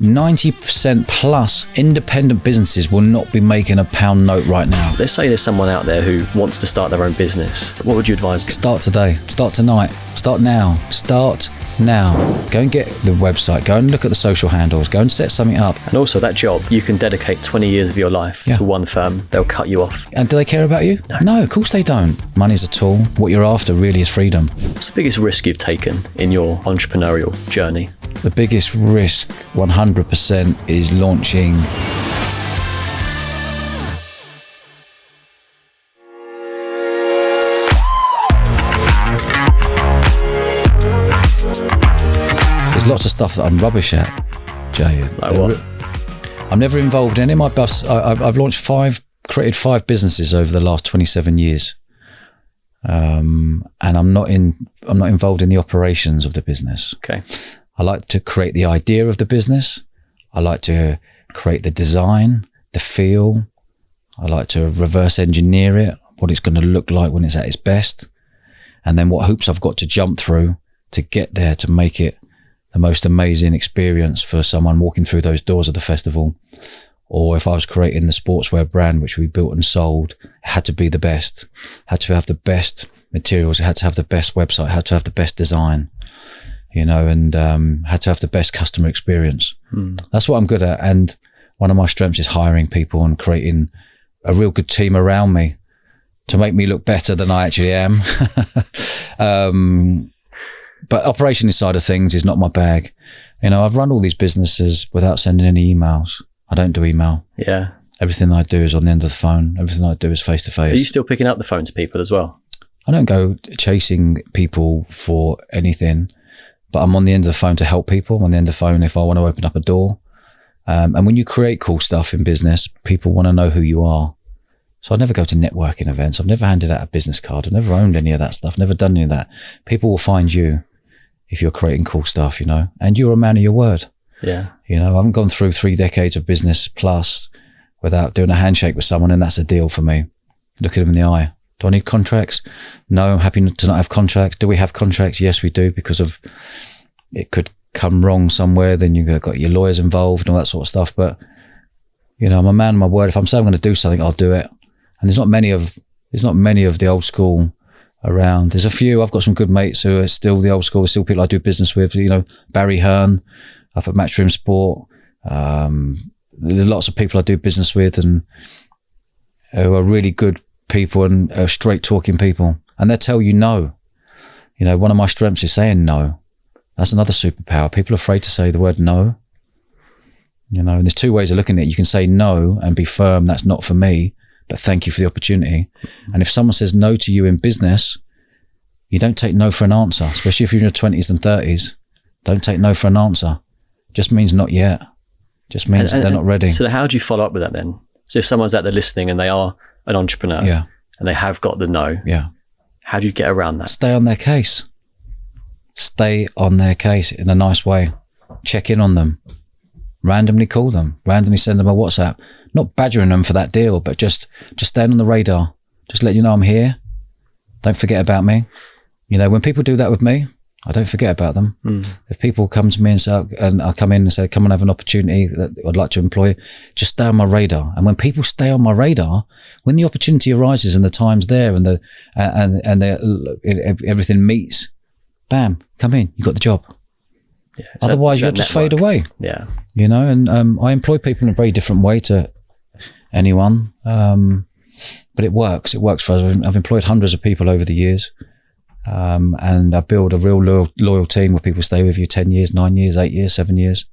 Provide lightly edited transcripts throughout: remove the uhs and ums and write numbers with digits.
90% plus independent businesses will not be making a pound note right now. Let's say there's someone out there who wants to start their own business. What would you advise them? Start today. Start tonight. Start now. Start now. Go and get the website. Go and look at the social handles. Go and set something up. And also that job, you can dedicate 20 years of your life to one firm. They'll cut you off. And do they care about you? No, of course they don't. Money's a tool. What you're after really is freedom. What's the biggest risk you've taken in your entrepreneurial journey? The biggest risk, 100%, is launching. There's lots of stuff that I'm rubbish at, Jay. Like what? I'm never involved in any of my buffs. I've created 5 businesses over the last 27 years. And I'm not involved in the operations of the business. Okay. I like to create the idea of the business. I like to create the design, the feel. I like to reverse engineer it, what it's going to look like when it's at its best. And then what hoops I've got to jump through to get there, to make it the most amazing experience for someone walking through those doors of the festival. Or if I was creating the sportswear brand, which we built and sold, it had to be the best. It had to have the best materials. It had to have the best website. It had to have the best design. And had to have the best customer experience. That's what I'm good at. And one of my strengths is hiring people and creating a real good team around me to make me look better than I actually am. But operational side of things is not my bag. I've run all these businesses without sending any emails. I don't do email. Yeah. Everything I do is on the end of the phone. Everything I do is face to face. Are you still picking up the phone to people as well? I don't go chasing people for anything. But I'm on the end of the phone to help people. I'm on the end of the phone if I want to open up a door. And when you create cool stuff in business, people want to know who you are. So I never go to networking events. I've never handed out a business card. I've never owned any of that stuff. Never done any of that. People will find you if you're creating cool stuff, and you're a man of your word. Yeah. I haven't gone through 3 decades of business plus without doing a handshake with someone, and that's a deal for me. Look at them in the eye. Do I need contracts? No, I'm happy to not have contracts. Do we have contracts? Yes, we do, because of it could come wrong somewhere. Then you've got your lawyers involved and all that sort of stuff. But, I'm a man of my word. If I'm saying I'm going to do something, I'll do it. And there's not many of the old school around. There's a few. I've got some good mates who are still the old school, still people I do business with, Barry Hearn up at Matchroom Sport. There's lots of people I do business with and who are really good people and are straight talking people, and they'll tell you no. One of my strengths is saying no. That's another superpower. People are afraid to say the word no. And there's 2 ways of looking at it. You can say no and be firm, that's not for me, but thank you for the opportunity. And if someone says no to you in business, you don't take no for an answer, especially if you're in your 20s and 30s. Don't take no for an answer. Just means not yet. Just means they're not ready. So how do you follow up with that then? So if someone's out there listening and they are an entrepreneur and they have got the no, how do you get around that? Stay on their case. Stay on their case in a nice way. Check in on them. Randomly call them. Randomly send them a WhatsApp. Not badgering them for that deal, but just staying on the radar. Just let you know I'm here. Don't forget about me. When people do that with me, I don't forget about them. If people come to me and say, and I come in and say, come and have an opportunity that I'd like to employ, just stay on my radar. And when people stay on my radar, when the opportunity arises and the time's there and everything meets, bam, come in, you got the job. Yeah, otherwise you'll just fade away. Yeah. And I employ people in a very different way to anyone. But it works for us. I've employed hundreds of people over the years. And I build a real loyal team where people stay with you 10 years, 9 years, 8 years, 7 years.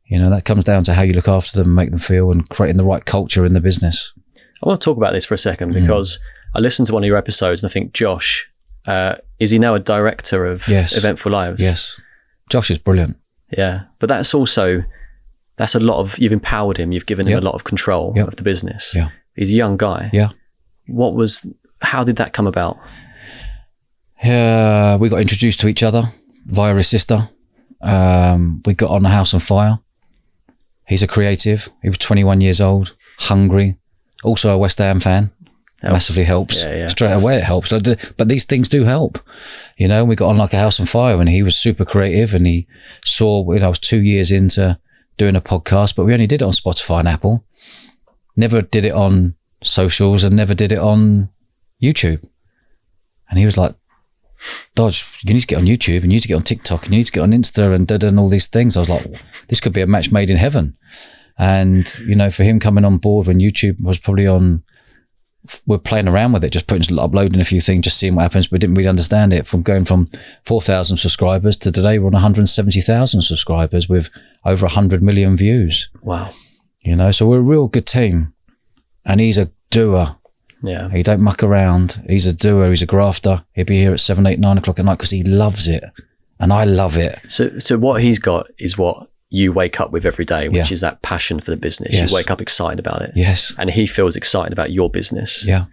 That comes down to how you look after them, make them feel, and creating the right culture in the business. I want to talk about this for a second because I listened to one of your episodes and I think Josh, is he now a director of Eventful Lives? Yes. Josh is brilliant. Yeah. But that's a lot of, you've empowered him. You've given him a lot of control of the business. Yeah. He's a young guy. Yeah. How did that come about? We got introduced to each other via his sister. We got on a house on fire. He's a creative. He was 21 years old, hungry, also a West Ham fan. Massively helps. Straight away it helps. But these things do help. We got on like a house on fire and he was super creative and he saw, I was 2 years into doing a podcast, but we only did it on Spotify and Apple. Never did it on socials and never did it on YouTube. And he was like, Dodge, you need to get on YouTube and you need to get on TikTok and you need to get on Insta and all these things. I was like, this could be a match made in heaven. And, you know, for him coming on board when YouTube was probably on, we're playing around with it, just uploading a few things, just seeing what happens. But we didn't really understand it, from going from 4,000 subscribers to today we're on 170,000 subscribers with over 100 million views. Wow. You know, so we're a real good team. And he's a doer. Yeah. He don't muck around. He's a doer. He's a grafter. He'll be here at 7, 8, 9 o'clock at night because he loves it. And I love it. So what he's got is what you wake up with every day, which is that passion for the business. Yes. You wake up excited about it. Yes. And he feels excited about your business. Yeah,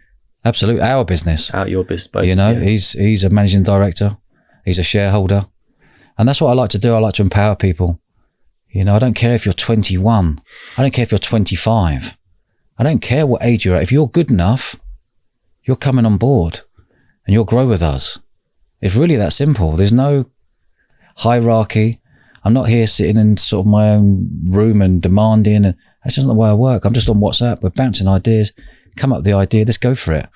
absolutely. Our business. Your business. You know, he's a managing director. He's a shareholder. And that's what I like to do. I like to empower people. You know, I don't care if you're 21. I don't care if you're 25. I don't care what age you're at. If you're good enough, you're coming on board and you'll grow with us. It's really that simple. There's no hierarchy. I'm not here sitting in sort of my own room and demanding, and that's just not the way I work. I'm just on WhatsApp. We're bouncing ideas. Come up with the idea. Let's go for it.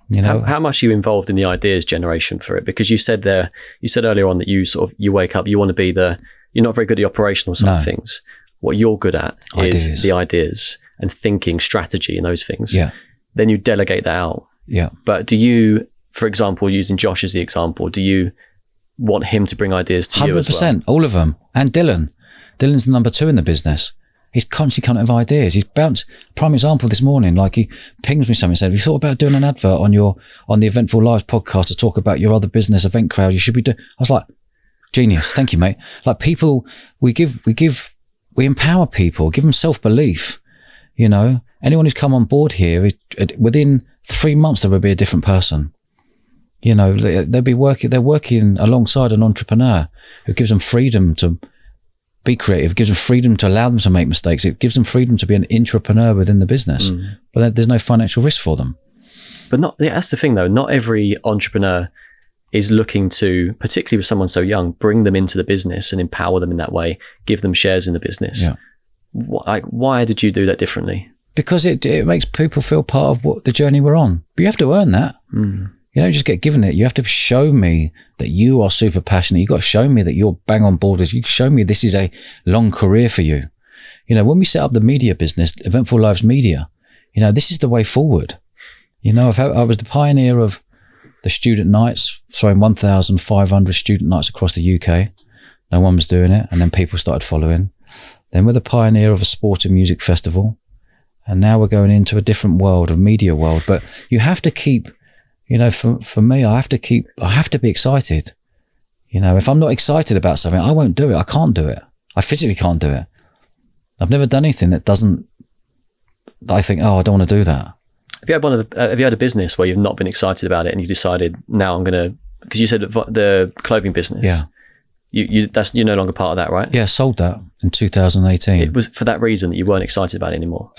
You know, how much are you involved in the ideas generation for it? Because you said earlier on that you wake up, you want to be you're not very good at the operational side of things. What you're good at is the ideas and thinking, strategy and those things. Yeah. Then you delegate that out. Yeah. But do you, for example, using Josh as the example, do you want him to bring ideas to 100%, you as well? 100%, all of them. And Dylan. Dylan's the number 2 in the business. He's constantly coming up with ideas. He's bounced, prime example this morning, like he pings me something and said, have you thought about doing an advert on the Eventful Lives podcast to talk about your other business, Event Crowd? You should be doing. I was like, genius. Thank you, mate. Like people, we empower people, give them self-belief. You know, anyone who's come on board here, within 3 months, they will be a different person. You know, they're working alongside an entrepreneur who gives them freedom to be creative, gives them freedom to allow them to make mistakes. It gives them freedom to be an entrepreneur within the business, but there's no financial risk for them. But that's the thing though. Not every entrepreneur is looking to, particularly with someone so young, bring them into the business and empower them in that way, give them shares in the business. Yeah. Why did you do that differently? Because it makes people feel part of what the journey we're on. But you have to earn that. You don't just get given it. You have to show me that you are super passionate. You've got to show me that you're bang on board. You show me this is a long career for you. You know, when we set up the media business, Eventful Lives Media, you know, this is the way forward. You know, I was the pioneer of the student nights, throwing 1,500 student nights across the UK. No one was doing it. And then people started following. Then we're the pioneer of a sport and music festival. And now we're going into a different world, a media world. But you have to keep, you know, for me, I have to be excited. You know, if I'm not excited about something, I won't do it. I can't do it. I physically can't do it. I've never done anything that I think, oh, I don't want to do that. Have you had a business where you've not been excited about it and you decided now I'm going to, because you said the clothing business. Yeah. You're no longer part of that, right? Yeah, sold that in 2018. It was for that reason that you weren't excited about it anymore?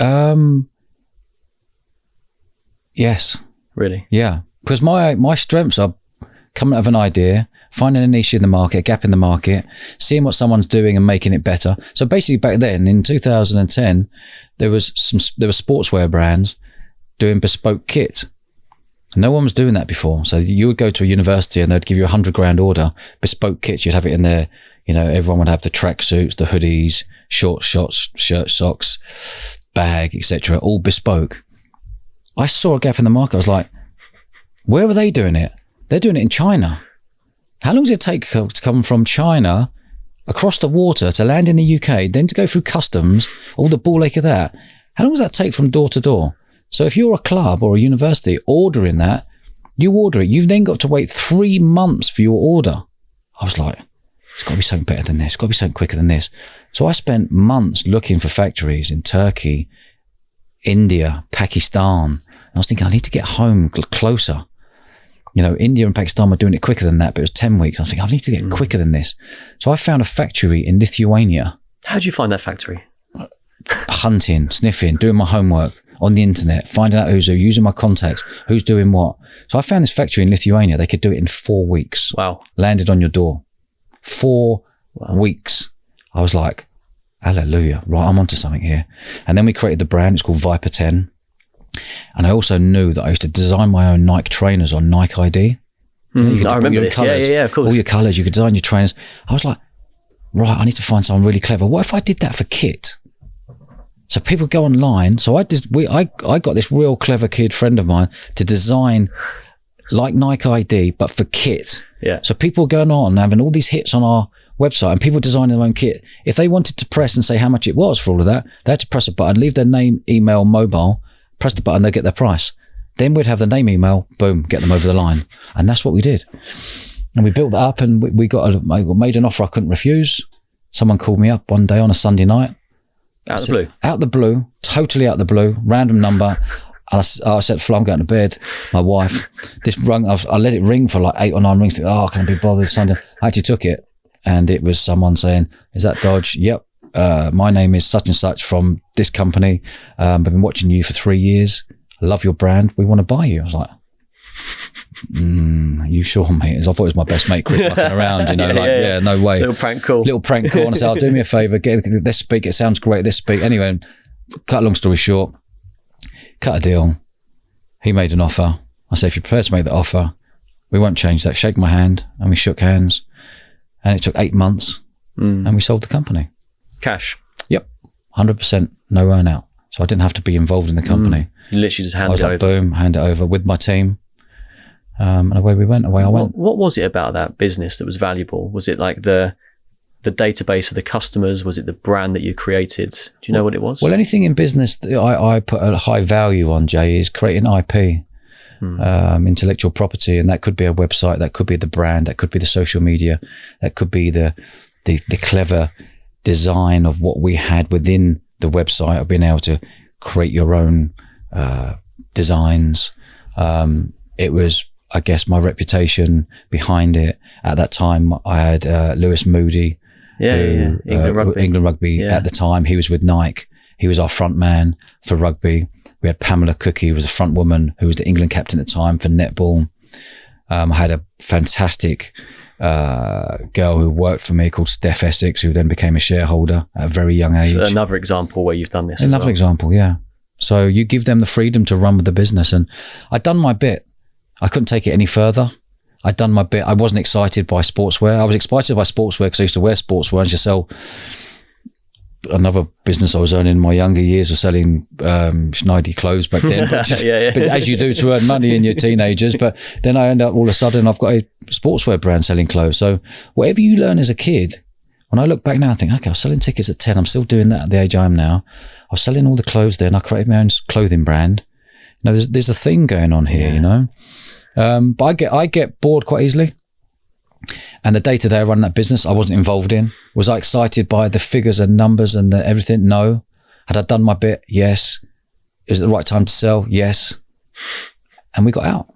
Yes. Really? Yeah. Because my strengths are coming out of an idea, finding a niche in the market, a gap in the market, seeing what someone's doing and making it better. So basically back then in 2010, there were sportswear brands doing bespoke kit. No one was doing that before. So you would go to a university and they'd give you $100,000 order, bespoke kits. You'd have it in there. You know, everyone would have the tracksuits, the hoodies, shorts, shirt, socks, bag, etc. All bespoke. I saw a gap in the market. I was like, where are they doing it? They're doing it in China. How long does it take to come from China across the water to land in the UK, then to go through customs, all the ball ache of that? How long does that take from door to door? So if you're a club or a university ordering that, you order it. You've then got to wait 3 months for your order. I was like, it's got to be something better than this. It's got to be something quicker than this. So I spent months looking for factories in Turkey, India, Pakistan. And I was thinking, I need to get home closer. You know, India and Pakistan were doing it quicker than that, but it was 10 weeks. I was thinking, I need to get quicker than this. So I found a factory in Lithuania. How did you find that factory? Hunting, sniffing, doing my homework on the internet, finding out who's who, using my contacts, who's doing what. So I found this factory in Lithuania. They could do it in 4 weeks. Wow. Landed on your door. 4 weeks. I was like, hallelujah, right, I'm onto something here. And then we created the brand. It's called Viper 10. And I also knew that I used to design my own Nike trainers on Nike ID. I remember this. Colours, yeah, of course. All your colours, you could design your trainers. I was like, right, I need to find someone really clever. What if I did that for kit? So people go online. So I got this real clever kid friend of mine to design like Nike ID, but for kit. Yeah. So people were going on having all these hits on our website, and people designing their own kit. If they wanted to press and say how much it was for all of that, they had to press a button, leave their name, email, mobile, press the button, they get their price. Then we'd have the name, email, boom, get them over the line. And that's what we did. And we built that up, and we made an offer I couldn't refuse. Someone called me up one day on a Sunday night. Out of the blue? Out the blue, totally out the blue, random number. And I said, Flo, I'm going to bed. My wife, I let it ring for like 8 or 9 rings. Can I be bothered Sunday? I actually took it, and it was someone saying, is that Dodge? Yep. My name is such and such from this company. I've been watching you for 3 years. I love your brand. We want to buy you. I was like, you sure, mate? I thought it was my best mate, Chris, mucking around, yeah, no way. Little prank call. And I said, do me a favour, let's speak. It sounds great. Let's speak. Anyway, cut a long story short, cut a deal. He made an offer. I said, if you're prepared to make the offer, we won't change that. Shake my hand. And we shook hands. And it took 8 months. And we sold the company. Cash? Yep. 100%. No earn out. So I didn't have to be involved in the company. You literally just hand it over. Boom, hand it over with my team. And away we went, I went. What was it about that business that was valuable? Was it like the database of the customers? Was it the brand that you created? Do you know what it was? Well, anything in business that I put a high value on, Jay, is creating IP, intellectual property. And that could be a website, that could be the brand, that could be the social media, that could be the clever design of what we had within the website, of being able to create your own designs. It was, I guess, my reputation behind it. At that time, I had Lewis Moody, England Rugby at the time. He was with Nike. He was our front man for rugby. We had Pamela Cookie, who was a front woman, who was the England captain at the time for netball. I had a fantastic girl who worked for me called Steph Essex, who then became a shareholder at a very young age. So another example where you've done this. Another example, yeah. So you give them the freedom to run with the business. And I'd done my bit. I couldn't take it any further. I'd done my bit. I wasn't excited by sportswear. I was excited by sportswear because I used to wear sportswear and just sell. Another business I was owning in my younger years was selling Schneidy clothes back then. But, but as you do to earn money in your teenagers. But then I end up all of a sudden I've got a sportswear brand selling clothes. So whatever you learn as a kid, when I look back now, I think, okay, I was selling tickets at 10. I'm still doing that at the age I am now. I was selling all the clothes then. I created my own clothing brand. You know, there's a thing going on here, you know. But I get bored quite easily. And the day-to-day running that business, I wasn't involved in. Was I excited by the figures and numbers and everything? No. Had I done my bit? Yes. Is it the right time to sell? Yes. And we got out.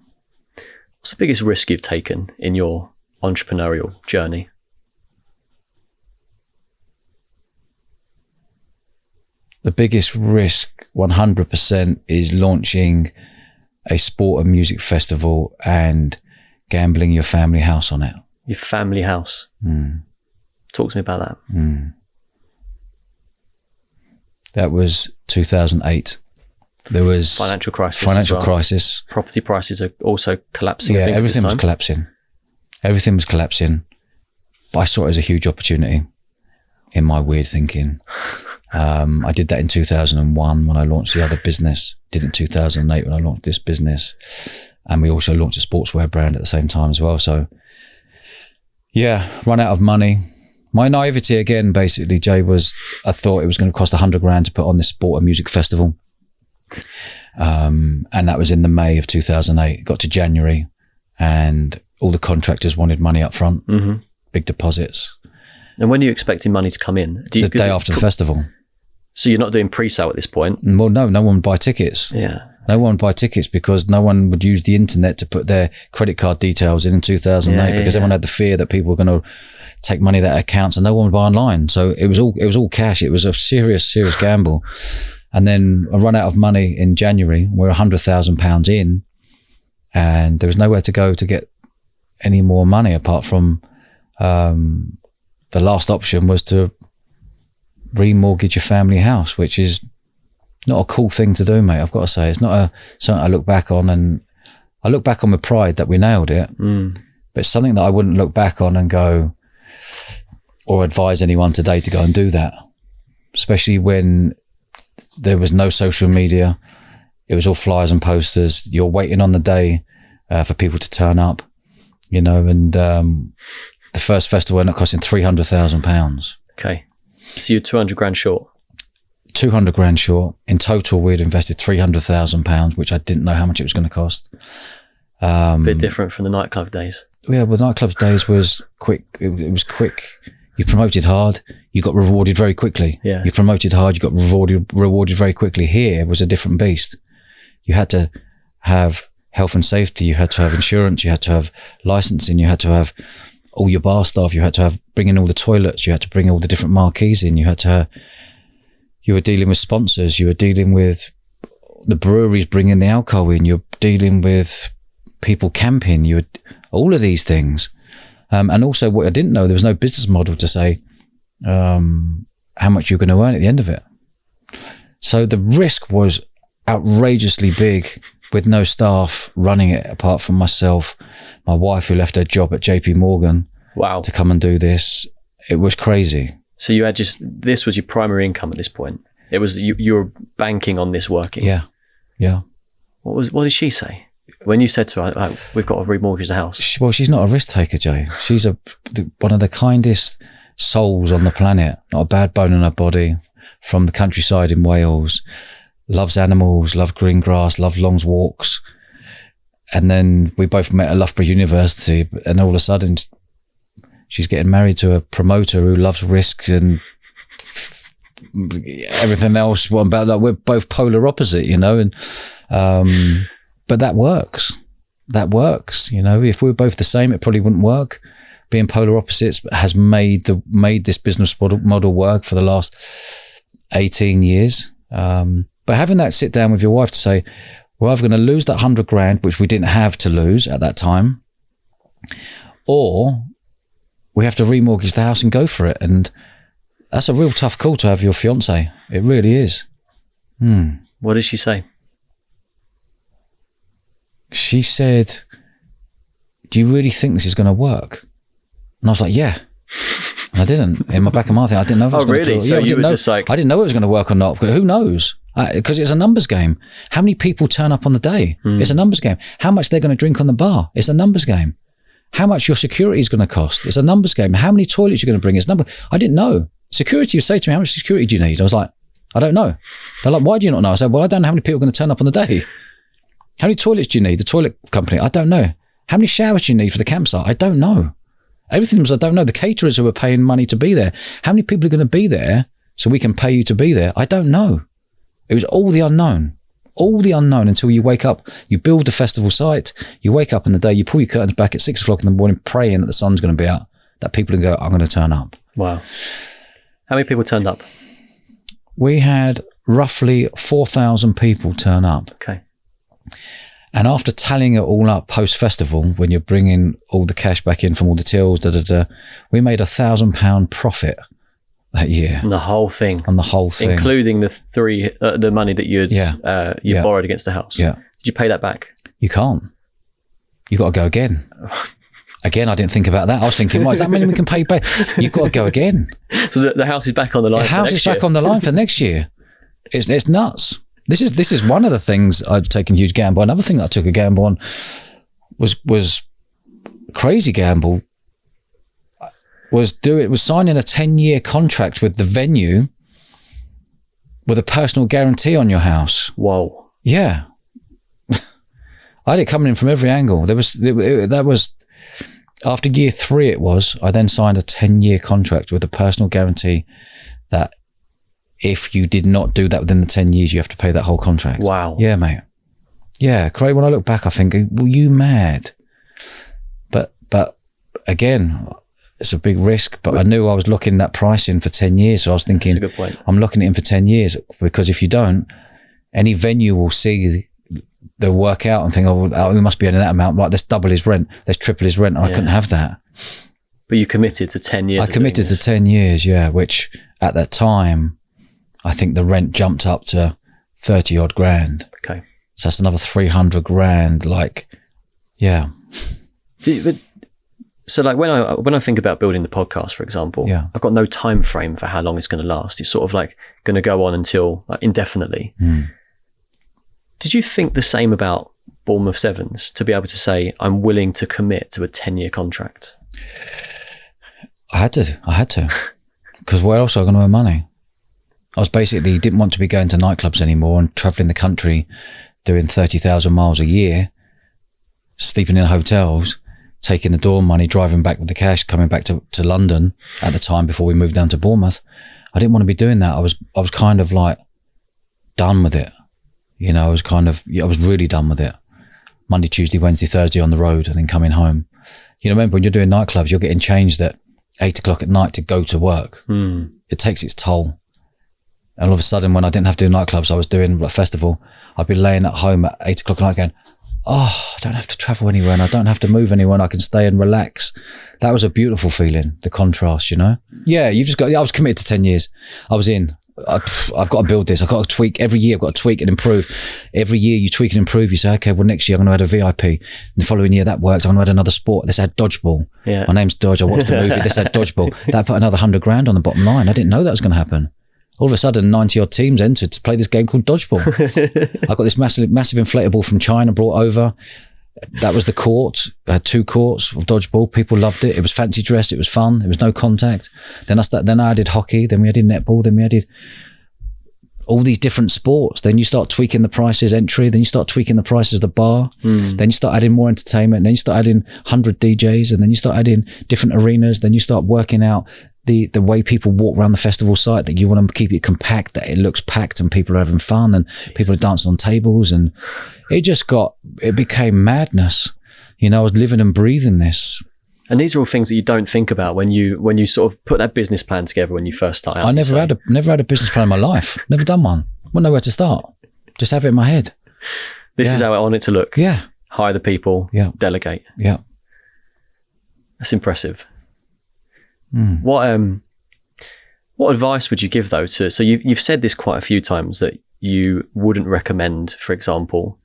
What's the biggest risk you've taken in your entrepreneurial journey? The biggest risk, 100%, is launching a sport and music festival and gambling your family house on it. Your family house? Talk to me about that. That was 2008. There was financial crisis. Property prices are also collapsing. Yeah, everything was collapsing. Everything was collapsing. But I saw it as a huge opportunity in my weird thinking. I did that in 2001 when I launched the other business. Did it in 2008 when I launched this business. And we also launched a sportswear brand at the same time as well. So, yeah, run out of money. My naivety again, basically, Jay, was I thought it was going to cost $100,000 to put on this sport and music festival. And that was in the May of 2008. It got to January and all the contractors wanted money up front, big deposits. And when are you expecting money to come in? The day after the festival. So you're not doing pre-sale at this point? Well, no one would buy tickets. Yeah. No one would buy tickets because no one would use the internet to put their credit card details in 2008 because everyone had the fear that people were going to take money out of their accounts and no one would buy online. So it was all cash. It was a serious gamble. And then I run out of money in January. We're £100,000 in and there was nowhere to go to get any more money apart from the last option was to remortgage your family house, which is not a cool thing to do, mate. I've got to say, it's not something I look back on, and I look back on with pride that we nailed it. But it's something that I wouldn't look back on and go, or advise anyone today to go and do that, especially when there was no social media. It was all flyers and posters. You're waiting on the day for people to turn up, you know, and the first festival ended up costing £300,000. Okay. So you're 200 grand short. 200 grand short. In total, we'd invested £300,000, which I didn't know how much it was going to cost. A bit different from the nightclub days. Yeah, well, nightclubs days was quick. It was quick. You promoted hard, you got rewarded very quickly. Yeah. You promoted hard, you got rewarded very quickly. Here was a different beast. You had to have health and safety, you had to have insurance, you had to have licensing, you had to have all your bar staff, you had to have bring in all the toilets, you had to bring all the different marquees in, you were dealing with sponsors, you were dealing with the breweries bringing the alcohol in, you're dealing with people camping, you were all of these things. And also what I didn't know, there was no business model to say how much you're going to earn at the end of it. So the risk was outrageously big with no staff running it apart from myself, my wife who left her job at JP Morgan to come and do this. It was crazy. So you had this was your primary income at this point. It was, you were banking on this working. Yeah. Yeah. What did she say? When you said to her, we've got to remortgage the house. Well, she's not a risk taker, Jay. She's one of the kindest souls on the planet. Not a bad bone in her body. From the countryside in Wales. Loves animals, loves green grass, loves long walks. And then we both met at Loughborough University, and all of a sudden she's getting married to a promoter who loves risk and everything else. What about that? We're both polar opposite, you know, and but that works. That works. You know, if we were both the same, it probably wouldn't work. Being polar opposites has made this business model work for the last 18 years. But having that sit down with your wife to say, we're either going to lose that 100 grand, which we didn't have to lose at that time, or we have to remortgage the house and go for it. And that's a real tough call to have your fiance. It really is. What did she say? She said, do you really think this is going to work? And I was like, yeah. And I didn't. In my back of my head, I didn't know if it was going to work. So you were just like... I didn't know it was going to work or not. But who knows? Because it's a numbers game. How many people turn up on the day? It's a numbers game. How much they're going to drink on the bar? It's a numbers game. How much your security is going to cost? It's a numbers game. How many toilets you're going to bring? It's a number. I didn't know. Security would say to me, how much security do you need? I was like, I don't know. They're like, why do you not know? I said, well, I don't know how many people are going to turn up on the day. How many toilets do you need? The toilet company, I don't know. How many showers do you need for the campsite? I don't know. Everything was, I don't know. The caterers who are paying money to be there. How many people are going to be there so we can pay you to be there? I don't know. It was all the unknown. All the unknown until you wake up. You build the festival site. You wake up in the day. You pull your curtains back at 6 o'clock in the morning praying that the sun's going to be out. That people can go, I'm going to turn up. Wow. How many people turned up? We had roughly 4,000 people turn up. Okay. And after tallying it all up post-festival, when you're bringing all the cash back in from all the tills, we made £1,000 profit that year. On the whole thing? On the whole thing. Including the money that you borrowed against the house? Yeah. Did you pay that back? You can't. You got to go again. Again, I didn't think about that. I was thinking, right, does that mean we can pay back? You've got to go again. So the house is back on the line for next year? The house is back on the line for next year. It's nuts. This is one of the things I've taken a huge gamble. Another thing that I took a gamble on was crazy gamble. Was signing a 10-year contract with the venue with a personal guarantee on your house. Whoa. Yeah. I had it coming in from every angle. That was after year 3 I then signed a 10-year contract with a personal guarantee that if you did not do that within the 10 years, you have to pay that whole contract. Wow. Yeah, mate. Yeah, great. When I look back, I think, were you mad? But again, it's a big risk, but I knew I was locking that price in for 10 years. So I was thinking, that's a good point. I'm locking it in for 10 years because if you don't, any venue will see the work out and think, oh, we must be earning that amount. Right, let's double his rent. Let's triple his rent. And I couldn't have that. But you committed to 10 years. I committed to 10 years, yeah, which at that time, I think the rent jumped up to 30 odd grand. Okay. So that's another 300 grand, like, yeah. So like when I think about building the podcast, for example, I've got no time frame for how long it's going to last. It's sort of like going to go on until like indefinitely. Did you think the same about Bournemouth Sevens, to be able to say, I'm willing to commit to a 10-year contract? I had to, because where else am I going to earn money? I was basically didn't want to be going to nightclubs anymore and traveling the country, doing 30,000 miles a year, sleeping in hotels, taking the dorm money, driving back with the cash, coming back to London at the time before we moved down to Bournemouth. I didn't want to be doing that. I was kind of like done with it. You know, I was really done with it. Monday, Tuesday, Wednesday, Thursday on the road and then coming home. You know, remember when you're doing nightclubs, you're getting changed at 8 o'clock at night to go to work. It takes its toll. And all of a sudden, when I didn't have to do nightclubs, I was doing a festival. I'd be laying at home at 8 o'clock at night going, oh, I don't have to travel anywhere and I don't have to move anywhere and I can stay and relax. That was a beautiful feeling, the contrast, you know? Yeah, I was committed to 10 years. I was in. I've got to build this. I've got to tweak every year. I've got to tweak and improve. Every year you tweak and improve. You say, okay, well, next year I'm going to add a VIP. And the following year that worked. I'm going to add another sport. Let's add dodgeball. Yeah. My name's Dodge. I watched the movie. Let's add dodgeball. That put another 100 grand on the bottom line. I didn't know that was going to happen. All of a sudden, 90 odd teams entered to play this game called dodgeball. I got this massive inflatable from China brought over. That was the court. I had 2 courts of dodgeball. People loved it. It was fancy dressed. It was fun. There was no contact. Then I added hockey. Then we added netball. Then we added all these different sports. Then you start tweaking the prices entry. Then you start tweaking the prices of the bar. Then you start adding more entertainment. Then you start adding 100 DJs. And then you start adding different arenas. Then you start working out the way people walk around the festival site, that you want to keep it compact, that it looks packed and people are having fun and people are dancing on tables. And it became madness. You know, I was living and breathing this. And these are all things that you don't think about when you sort of put that business plan together when you first start out. I never had a business plan in my life. Never done one. Wouldn't know where to start. Just have it in my head. This is how I want it to look. Yeah. Hire the people. Yeah. Delegate. Yeah. That's impressive. What advice would you give though so you've said this quite a few times, that you wouldn't recommend, for example,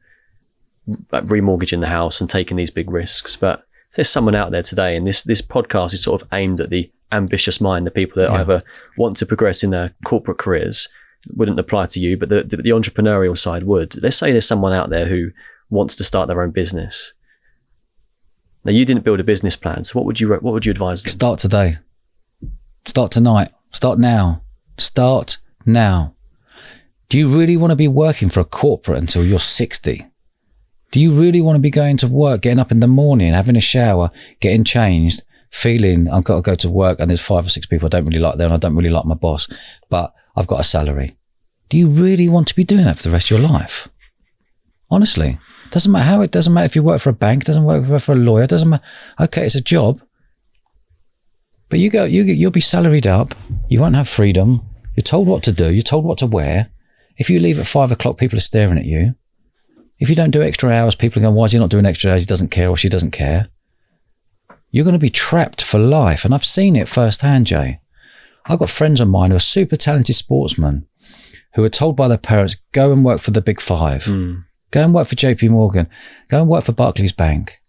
like remortgaging the house and taking these big risks, but if there's someone out there today, and this podcast is sort of aimed at the ambitious mind, the people that either want to progress in their corporate careers, wouldn't apply to you, but the entrepreneurial side would. Let's say there's someone out there who wants to start their own business. Now, you didn't build a business plan, so what would you advise them? Start today. Start tonight. Start now. Start now. Do you really want to be working for a corporate until you're 60? Do you really want to be going to work, getting up in the morning, having a shower, getting changed, feeling I've got to go to work and there's 5 or 6 people I don't really like there and I don't really like my boss, but I've got a salary? Do you really want to be doing that for the rest of your life? Honestly, doesn't matter how. It doesn't matter if you work for a bank, doesn't work for a lawyer, doesn't matter. Okay, it's a job. But you'll be salaried up. You won't have freedom. You're told what to do. You're told what to wear. If you leave at 5 o'clock, people are staring at you. If you don't do extra hours, people are going, why is he not doing extra hours? He doesn't care, or she doesn't care. You're going to be trapped for life. And I've seen it firsthand, Jay. I've got friends of mine who are super talented sportsmen who are told by their parents, go and work for the big 5. Go and work for JP Morgan. Go and work for Barclays Bank.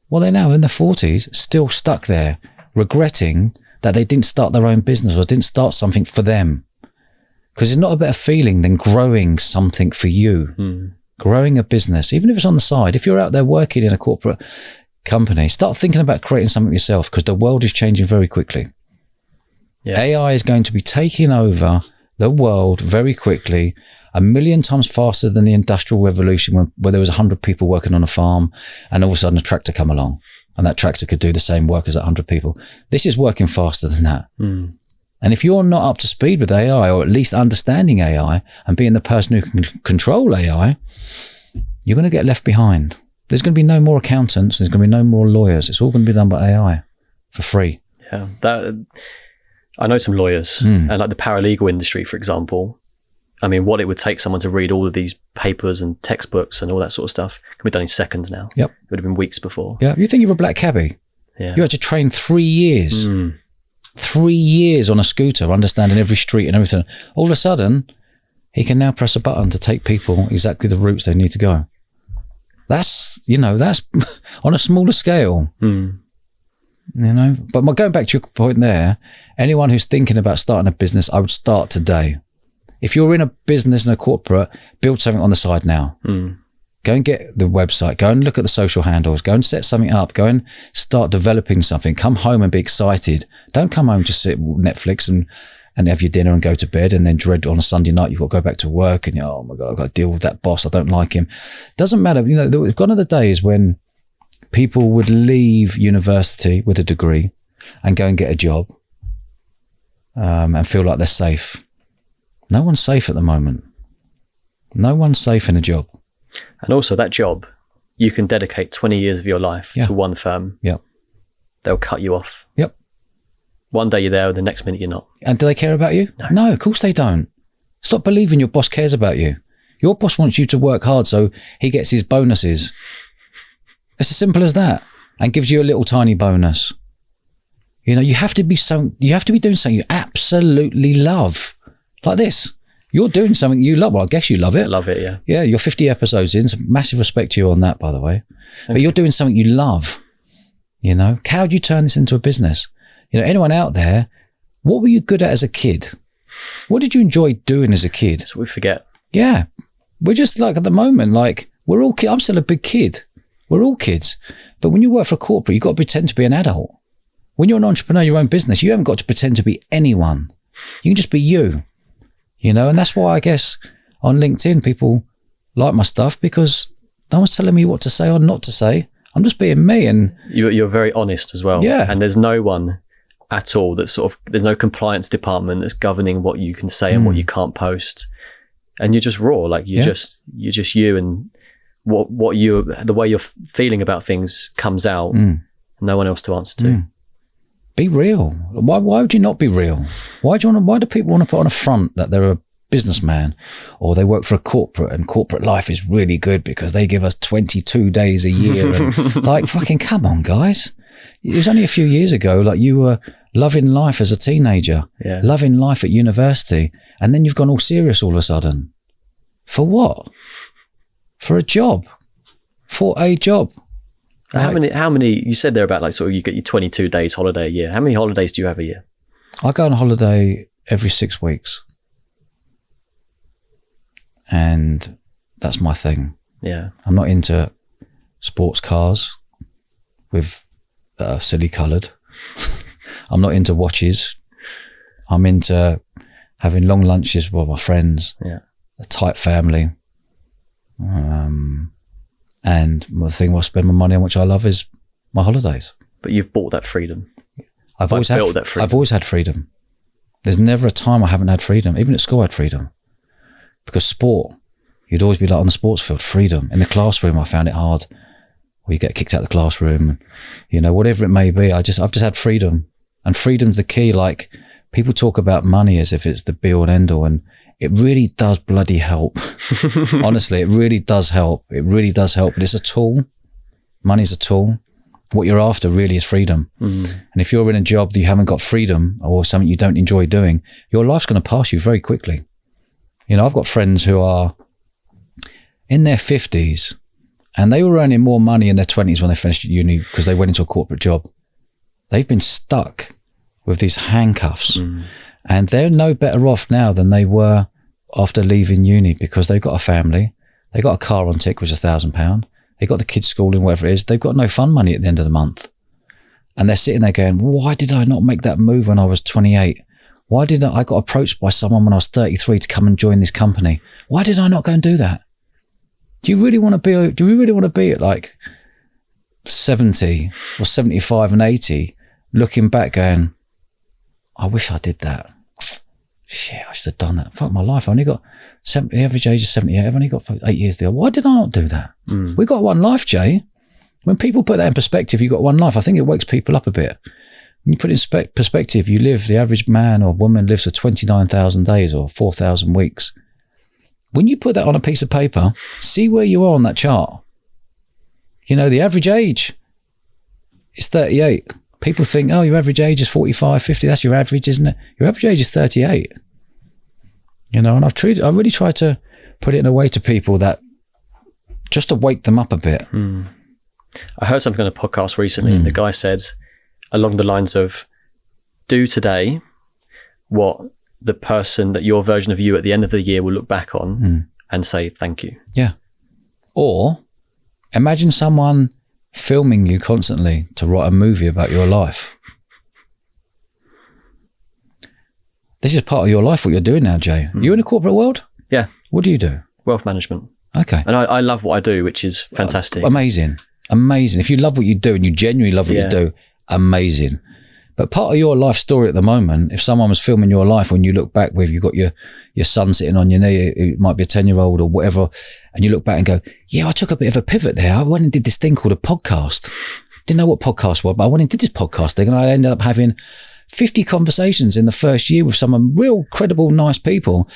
Well, they're now in their 40s, still stuck there, regretting that they didn't start their own business or didn't start something for them. Because it's not a better feeling than growing something for you. Growing a business, even if it's on the side. If you're out there working in a corporate company, start thinking about creating something yourself, because the world is changing very quickly. AI is going to be taking over the world very quickly, 1,000,000 times faster than the Industrial Revolution, where there was 100 people working on a farm and all of a sudden a tractor come along and that tractor could do the same work as 100 people. This is working faster than that. And if you're not up to speed with AI, or at least understanding AI and being the person who can control AI, you're going to get left behind. There's going to be no more accountants. There's going to be no more lawyers. It's all going to be done by AI for free. Yeah, I know some lawyers, and like the paralegal industry, for example. I mean, what it would take someone to read all of these papers and textbooks and all that sort of stuff can be done in seconds now. Yep. It would have been weeks before. Yeah. You think you're a black cabbie? Yeah. You had to train 3 years. 3 years on a scooter, understanding every street and everything. All of a sudden, he can now press a button to take people exactly the routes they need to go. That's on a smaller scale. But going back to your point there, anyone who's thinking about starting a business, I would start today. If you're in a business and a corporate, build something on the side now. Go and get the website, go and look at the social handles, go and set something up, go and start developing something. Come home and be excited. Don't come home, just sit Netflix and have your dinner and go to bed, and then dread on a Sunday night you've got to go back to work and oh my God, I've got to deal with that boss. I don't like him. Doesn't matter. Gone are the days when people would leave university with a degree and go and get a job and feel like they're safe. No one's safe at the moment. No one's safe in a job. And also that job, you can dedicate 20 years of your life to one firm. Yep. They'll cut you off. Yep. One day you're there, the next minute you're not. And do they care about you? No, of course they don't. Stop believing your boss cares about you. Your boss wants you to work hard so he gets his bonuses. It's as simple as that, and gives you a little tiny bonus. You have to be doing something you absolutely love. Like this. You're doing something you love. Well, I guess you love it. I love it, yeah. Yeah, you're 50 episodes in. So massive respect to you on that, by the way. But you're doing something you love. How do you turn this into a business? Anyone out there, what were you good at as a kid? What did you enjoy doing as a kid? That's what we forget. Yeah. We're just like at the moment, like we're all kids. I'm still a big kid. We're all kids. But when you work for a corporate, you've got to pretend to be an adult. When you're an entrepreneur, your own business, you haven't got to pretend to be anyone. You can just be you. And that's why I guess on LinkedIn, people like my stuff, because no one's telling me what to say or not to say. I'm just being me. And you're very honest as well. Yeah. And there's no one at all that's there's no compliance department that's governing what you can say and what you can't post. And you're just raw. Like you're just you, and the way you're feeling about things comes out. No one else to answer to. Be real. Why would you not be real? Why do people want to put on a front that they're a businessman or they work for a corporate and corporate life is really good because they give us 22 days a year and like fucking come on guys. It was only a few years ago like you were loving life as a teenager, loving life at university, and then you've gone all serious all of a sudden. For what? For a job. For a job. How many, you said there about like sort of you get your 22 days holiday a year. How many holidays do you have a year? I go on holiday every 6 weeks. And that's my thing. Yeah. I'm not into sports cars with silly coloured. I'm not into watches. I'm into having long lunches with my friends. Yeah. A tight family. And the thing I spend my money on, which I love, is my holidays. But you've bought that freedom. I've always had freedom. There's never a time I haven't had freedom. Even at school I had freedom. Because sport, you'd always be like on the sports field, freedom. In the classroom I found it hard. Or you get kicked out of the classroom, whatever it may be. I've just had freedom. And freedom's the key. Like people talk about money as if it's the be all and end all, and it really does bloody help. Honestly, it really does help. It really does help. But it's a tool. Money's a tool. What you're after really is freedom. And if you're in a job that you haven't got freedom or something you don't enjoy doing, your life's going to pass you very quickly. I've got friends who are in their 50s and they were earning more money in their 20s when they finished at uni because they went into a corporate job. They've been stuck with these handcuffs and they're no better off now than they were after leaving uni because they've got a family, they got a car on tick, which is £1,000. They got the kids' schooling, whatever it is. They've got no fun money at the end of the month. And they're sitting there going, why did I not make that move when I was 28? Why did I got approached by someone when I was 33 to come and join this company? Why did I not go and do that? Do we really want to be at like 70 or 75 and 80 looking back going, I wish I did that. Shit, I should have done that. Fuck my life. I only got the average age is 78. I've only got 8 years there. Why did I not do that? We got one life, Jay. When people put that in perspective, you've got one life. I think it wakes people up a bit. When you put it in perspective, the average man or woman lives for 29,000 days or 4,000 weeks. When you put that on a piece of paper, see where you are on that chart. The average age It's 38. People think, oh, your average age is 45, 50. That's your average, isn't it? Your average age is 38. You know, and I really try to put it in a way to people that just to wake them up a bit. I heard something on a podcast recently, and the guy said along the lines of, do today what the person that your version of you at the end of the year will look back on and say thank you. Yeah. Or imagine someone filming you constantly to write a movie about your life. This is part of your life, what you're doing now, Jay. You in the corporate world? Yeah. What do you do? Wealth management. Okay. And I love what I do, which is fantastic. Amazing. If you love what you do and you genuinely love what you do, amazing. But part of your life story at the moment, if someone was filming your life, when you look back with, you've got your son sitting on your knee, it might be a 10-year-old or whatever, and you look back and go, yeah, I took a bit of a pivot there. I went and did this thing called a podcast. Didn't know what podcast was, but I went and did this podcast thing, and I ended up having 50 conversations in the first year with some real credible, nice people.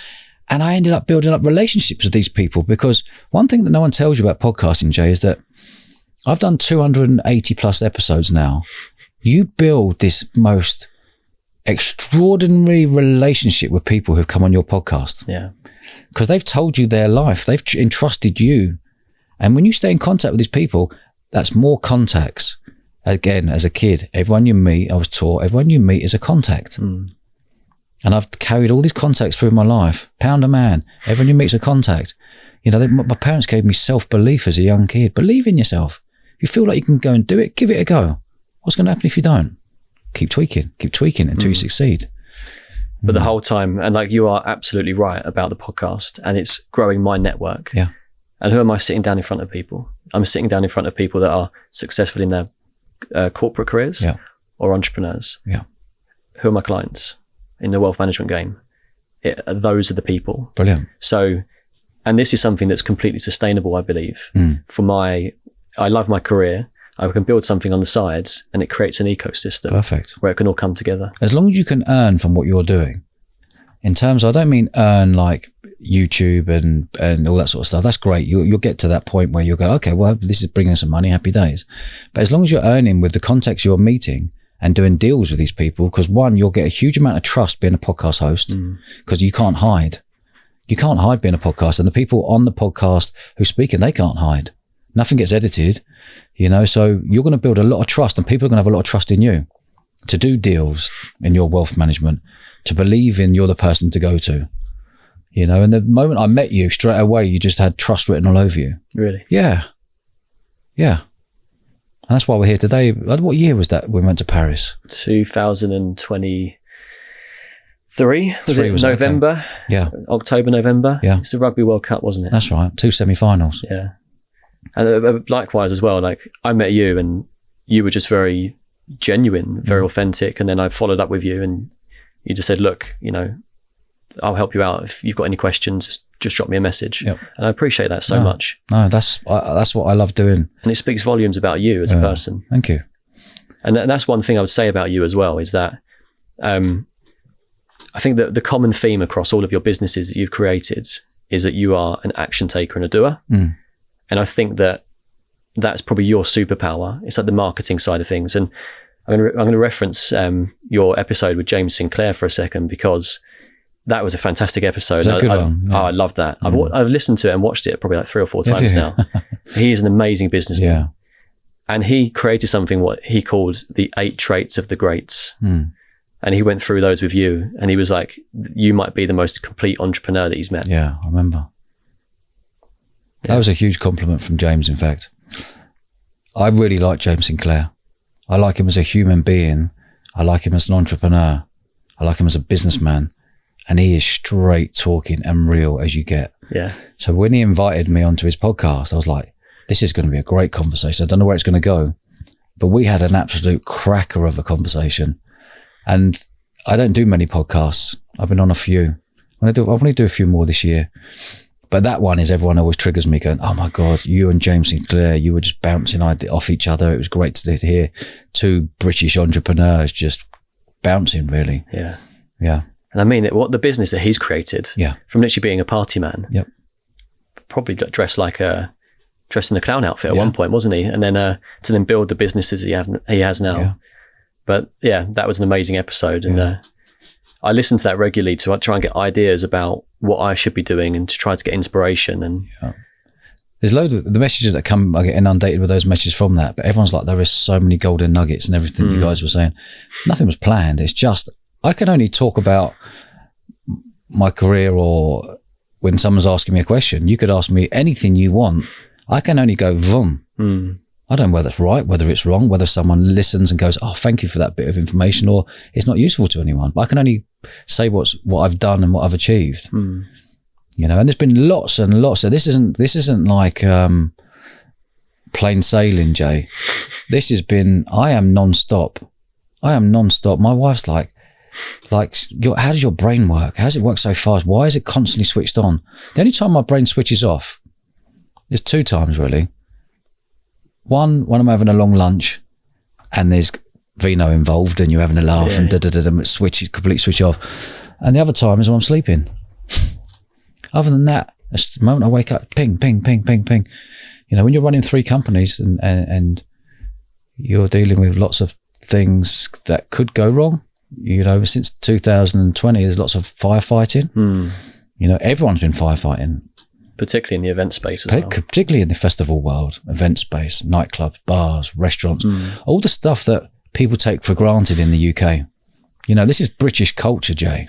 And I ended up building up relationships with these people, because one thing that no one tells you about podcasting, Jay, is that I've done 280 plus episodes now. You build this most extraordinary relationship with people who've come on your podcast. Yeah. Because they've told you their life. They've entrusted you. And when you stay in contact with these people, that's more contacts. Again, as a kid, everyone you meet, I was taught, everyone you meet is a contact. And I've carried all these contacts through my life. Pound a man. Everyone you meet is a contact. You know, my parents gave me self-belief as a young kid. Believe in yourself. If you feel like you can go and do it, give it a go. What's going to happen if you don't? Keep tweaking until you succeed. But the whole time, and like, you are absolutely right about the podcast, and it's growing my network. Yeah. And who am I sitting down in front of people? I'm sitting down in front of people that are successful in their corporate careers or entrepreneurs. Yeah. Who are my clients in the wealth management game? Those are the people. Brilliant. So, and this is something that's completely sustainable, I believe. I love my career. I can build something on the sides, and it creates an ecosystem. Perfect. Where it can all come together. As long as you can earn from what you're doing. In terms, I don't mean earn like YouTube and all that sort of stuff. That's great. You'll get to that point where you'll go, okay, well, this is bringing some money, happy days. But as long as you're earning with the context you're meeting and doing deals with these people, because one, you'll get a huge amount of trust being a podcast host, because you can't hide. You can't hide being a podcast. And the people on the podcast who are speaking, they can't hide. Nothing gets edited, you know, so you're going to build a lot of trust, and people are going to have a lot of trust in you to do deals in your wealth management, to believe in you're the person to go to, you know. And the moment I met you, straight away, you just had trust written all over you. Really? Yeah. Yeah. And that's why we're here today. What year was that we went to Paris? 2023. Was it November? Okay. Yeah. October, November? Yeah. It's the Rugby World Cup, wasn't it? That's right. 2 semi-finals. Yeah. And likewise as well, like, I met you and you were just very genuine, very authentic. And then I followed up with you and you just said, look, you know, I'll help you out. If you've got any questions, just drop me a message. Yep. And I appreciate that so much. No, that's what I love doing. And it speaks volumes about you as a person. Thank you. And that's one thing I would say about you as well, is that I think that the common theme across all of your businesses that you've created is that you are an action taker and a doer. And I think that that's probably your superpower. It's like the marketing side of things. And I'm going to reference your episode with James Sinclair for a second, because that was a fantastic episode. Is that a good one? Yeah. I love that. I've listened to it and watched it probably like 3 or 4 times now. He is an amazing businessman. Yeah. And he created something what he called the 8 traits of the greats. And he went through those with you. And he was like, you might be the most complete entrepreneur that he's met. Yeah, I remember. That was a huge compliment from James, in fact. I really like James Sinclair. I like him as a human being. I like him as an entrepreneur. I like him as a businessman. And he is straight talking and real as you get. Yeah. So when he invited me onto his podcast, I was like, this is going to be a great conversation. I don't know where it's going to go. But we had an absolute cracker of a conversation. And I don't do many podcasts. I've been on a few. I want to do a few more this year. But that one is, everyone always triggers me going, oh my God, you and James Sinclair, you were just bouncing off each other. It was great to hear 2 British entrepreneurs just bouncing, really. Yeah. Yeah. And I mean, what the business that he's created, from literally being a party man, probably dressed like a dressed in a clown outfit at one point, wasn't he? And then to then build the businesses he has now. Yeah. But yeah, that was an amazing episode. And I listen to that regularly to try and get ideas about what I should be doing and to try to get inspiration. And there's loads of the messages that come, I get inundated with those messages from that, but everyone's like, there is so many golden nuggets and everything you guys were saying. Nothing was planned. It's just, I can only talk about my career, or when someone's asking me a question, you could ask me anything you want. I can only go vroom. I don't know whether it's right, whether it's wrong, whether someone listens and goes, oh, thank you for that bit of information, or it's not useful to anyone. But I can only say what I've done and what I've achieved. You know, and there's been lots and lots of, this isn't like plain sailing, Jay. This has been, I am non-stop. My wife's like, how does your brain work? How does it work so fast? Why is it constantly switched on? The only time my brain switches off is 2 times, really. One, when I'm having a long lunch and there's vino involved and you're having a laugh and completely switch off. And the other time is when I'm sleeping. Other than that, the moment I wake up, ping, ping, ping, ping, ping. You know, when you're running 3 companies and you're dealing with lots of things that could go wrong, you know, since 2020, there's lots of firefighting. You know, everyone's been firefighting. Particularly in the event space as well. Particularly in the festival world, event space, nightclubs, bars, restaurants, all the stuff that people take for granted in the UK. You know, this is British culture, Jay.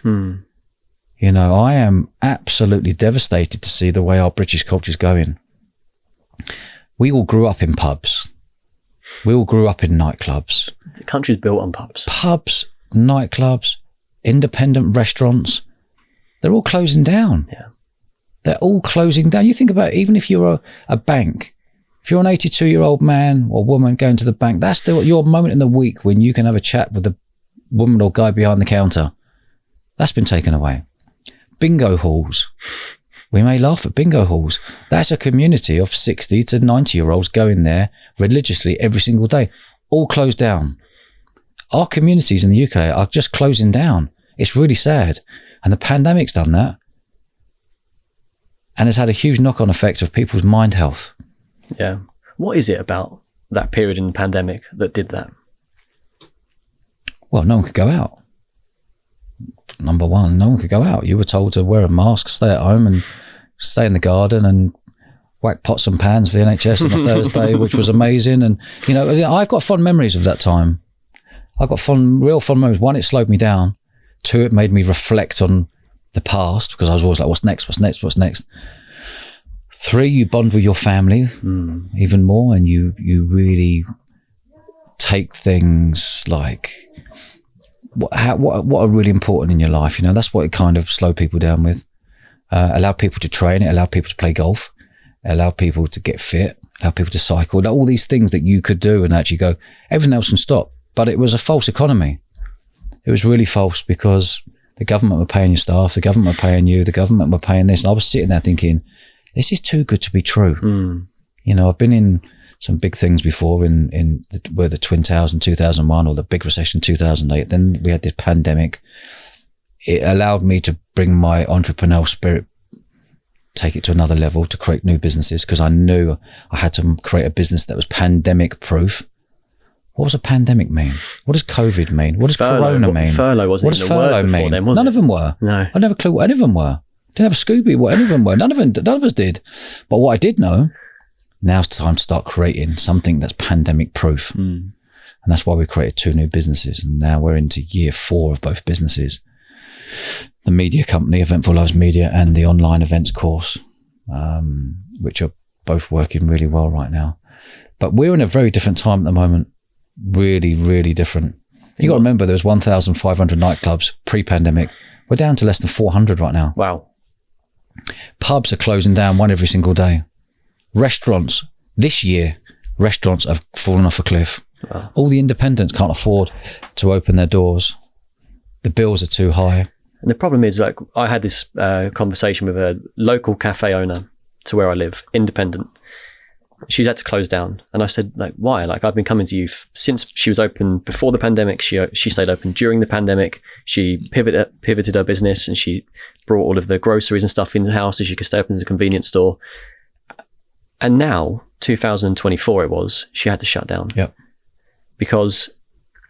You know, I am absolutely devastated to see the way our British culture is going. We all grew up in pubs. We all grew up in nightclubs. The country's built on pubs. Pubs, nightclubs, independent restaurants. They're all closing down. Yeah. They're all closing down. You think about it, even if you're a bank, if you're an 82-year-old man or woman going to the bank, that's your moment in the week when you can have a chat with the woman or guy behind the counter. That's been taken away. Bingo halls. We may laugh at bingo halls. That's a community of 60 to 90-year-olds going there religiously every single day. All closed down. Our communities in the UK are just closing down. It's really sad. And the pandemic's done that. And it's had a huge knock-on effect of people's mind health. Yeah. What is it about that period in the pandemic that did that? Well, no one could go out. Number one, no one could go out. You were told to wear a mask, stay at home and stay in the garden and whack pots and pans for the NHS on a Thursday, which was amazing. And, you know, I've got fond memories of that time. I've got real fond memories. 1, it slowed me down. 2, it made me reflect on the past, because I was always like, what's next? 3, you bond with your family even more, and you really take things like what are really important in your life. You know, that's what it kind of slowed people down with. Allowed people to train, it allowed people to play golf, it allowed people to get fit, allowed people to cycle, all these things that you could do and actually go, everything else can stop. But it was a false economy. It was really false, because the government were paying your staff, the government were paying you, the government were paying this. And I was sitting there thinking, this is too good to be true. You know, I've been in some big things before where the Twin Towers in 2001 or the big recession 2008. Then we had this pandemic. It allowed me to bring my entrepreneurial spirit, take it to another level, to create new businesses, because I knew I had to create a business that was pandemic proof. What does a pandemic mean? What does COVID mean? What does Corona mean? Furlough wasn't what does furlough mean? Then, None of them were. No. I never clue what any of them were. Didn't have a Scooby what any of them were. None of us did. But what I did know, now's time to start creating something that's pandemic proof. And that's why we created 2 new businesses. And now we're into year 4 of both businesses. The media company, Eventful Lives Media, and the online events course, which are both working really well right now. But we're in a very different time at the moment. Really, really different. You got to remember, there was 1,500 nightclubs pre-pandemic. We're down to less than 400 right now. Wow. Pubs are closing down one every single day. Restaurants, this year, restaurants have fallen off a cliff. Wow. All the independents can't afford to open their doors. The bills are too high. And the problem is, like, I had this conversation with a local cafe owner to where I live, independent. She's had to close down. And I said, like, why? Like, I've been coming to you since she was open before the pandemic. She stayed open during the pandemic. She pivoted her business, and she brought all of the groceries and stuff in the house so she could stay open as a convenience store. And now 2024 it was, she had to shut down. Yep. Because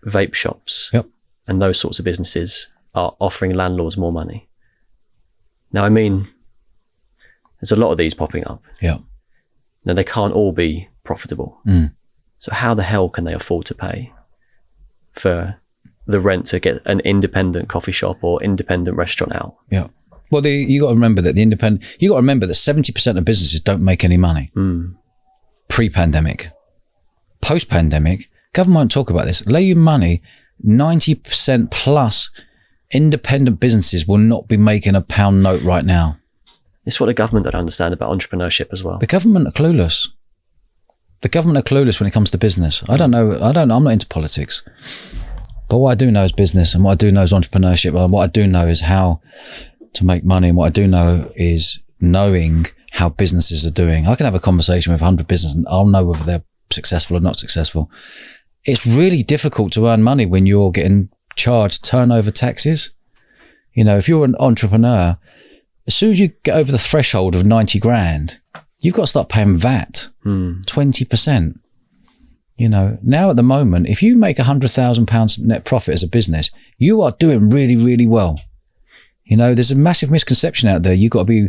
vape shops yep. and those sorts of businesses are offering landlords more money. Now, I mean, there's a lot of these popping up. Yeah. Now, they can't all be profitable. So how the hell can they afford to pay for the rent to get an independent coffee shop or independent restaurant out? Yeah. Well, you got to remember that you got to remember that 70% of businesses don't make any money. Pre-pandemic. Post-pandemic, government won't talk about this. Lay you money, 90% plus independent businesses will not be making a pound note right now. It's what the government don't understand about entrepreneurship as well. The government are clueless. The government are clueless when it comes to business. I'm not into politics. But what I do know is business, and what I do know is entrepreneurship, and what I do know is how to make money, and what I do know is knowing how businesses are doing. I can have a conversation with 100 businesses and I'll know whether they're successful or not successful. It's really difficult to earn money when you're getting charged turnover taxes. You know, if you're an entrepreneur, as soon as you get over the threshold of 90 grand, you've got to start paying VAT, 20%. You know, now at the moment, if you make £100,000 net profit as a business, you are doing really, really well. You know, there's a massive misconception out there. You've got to be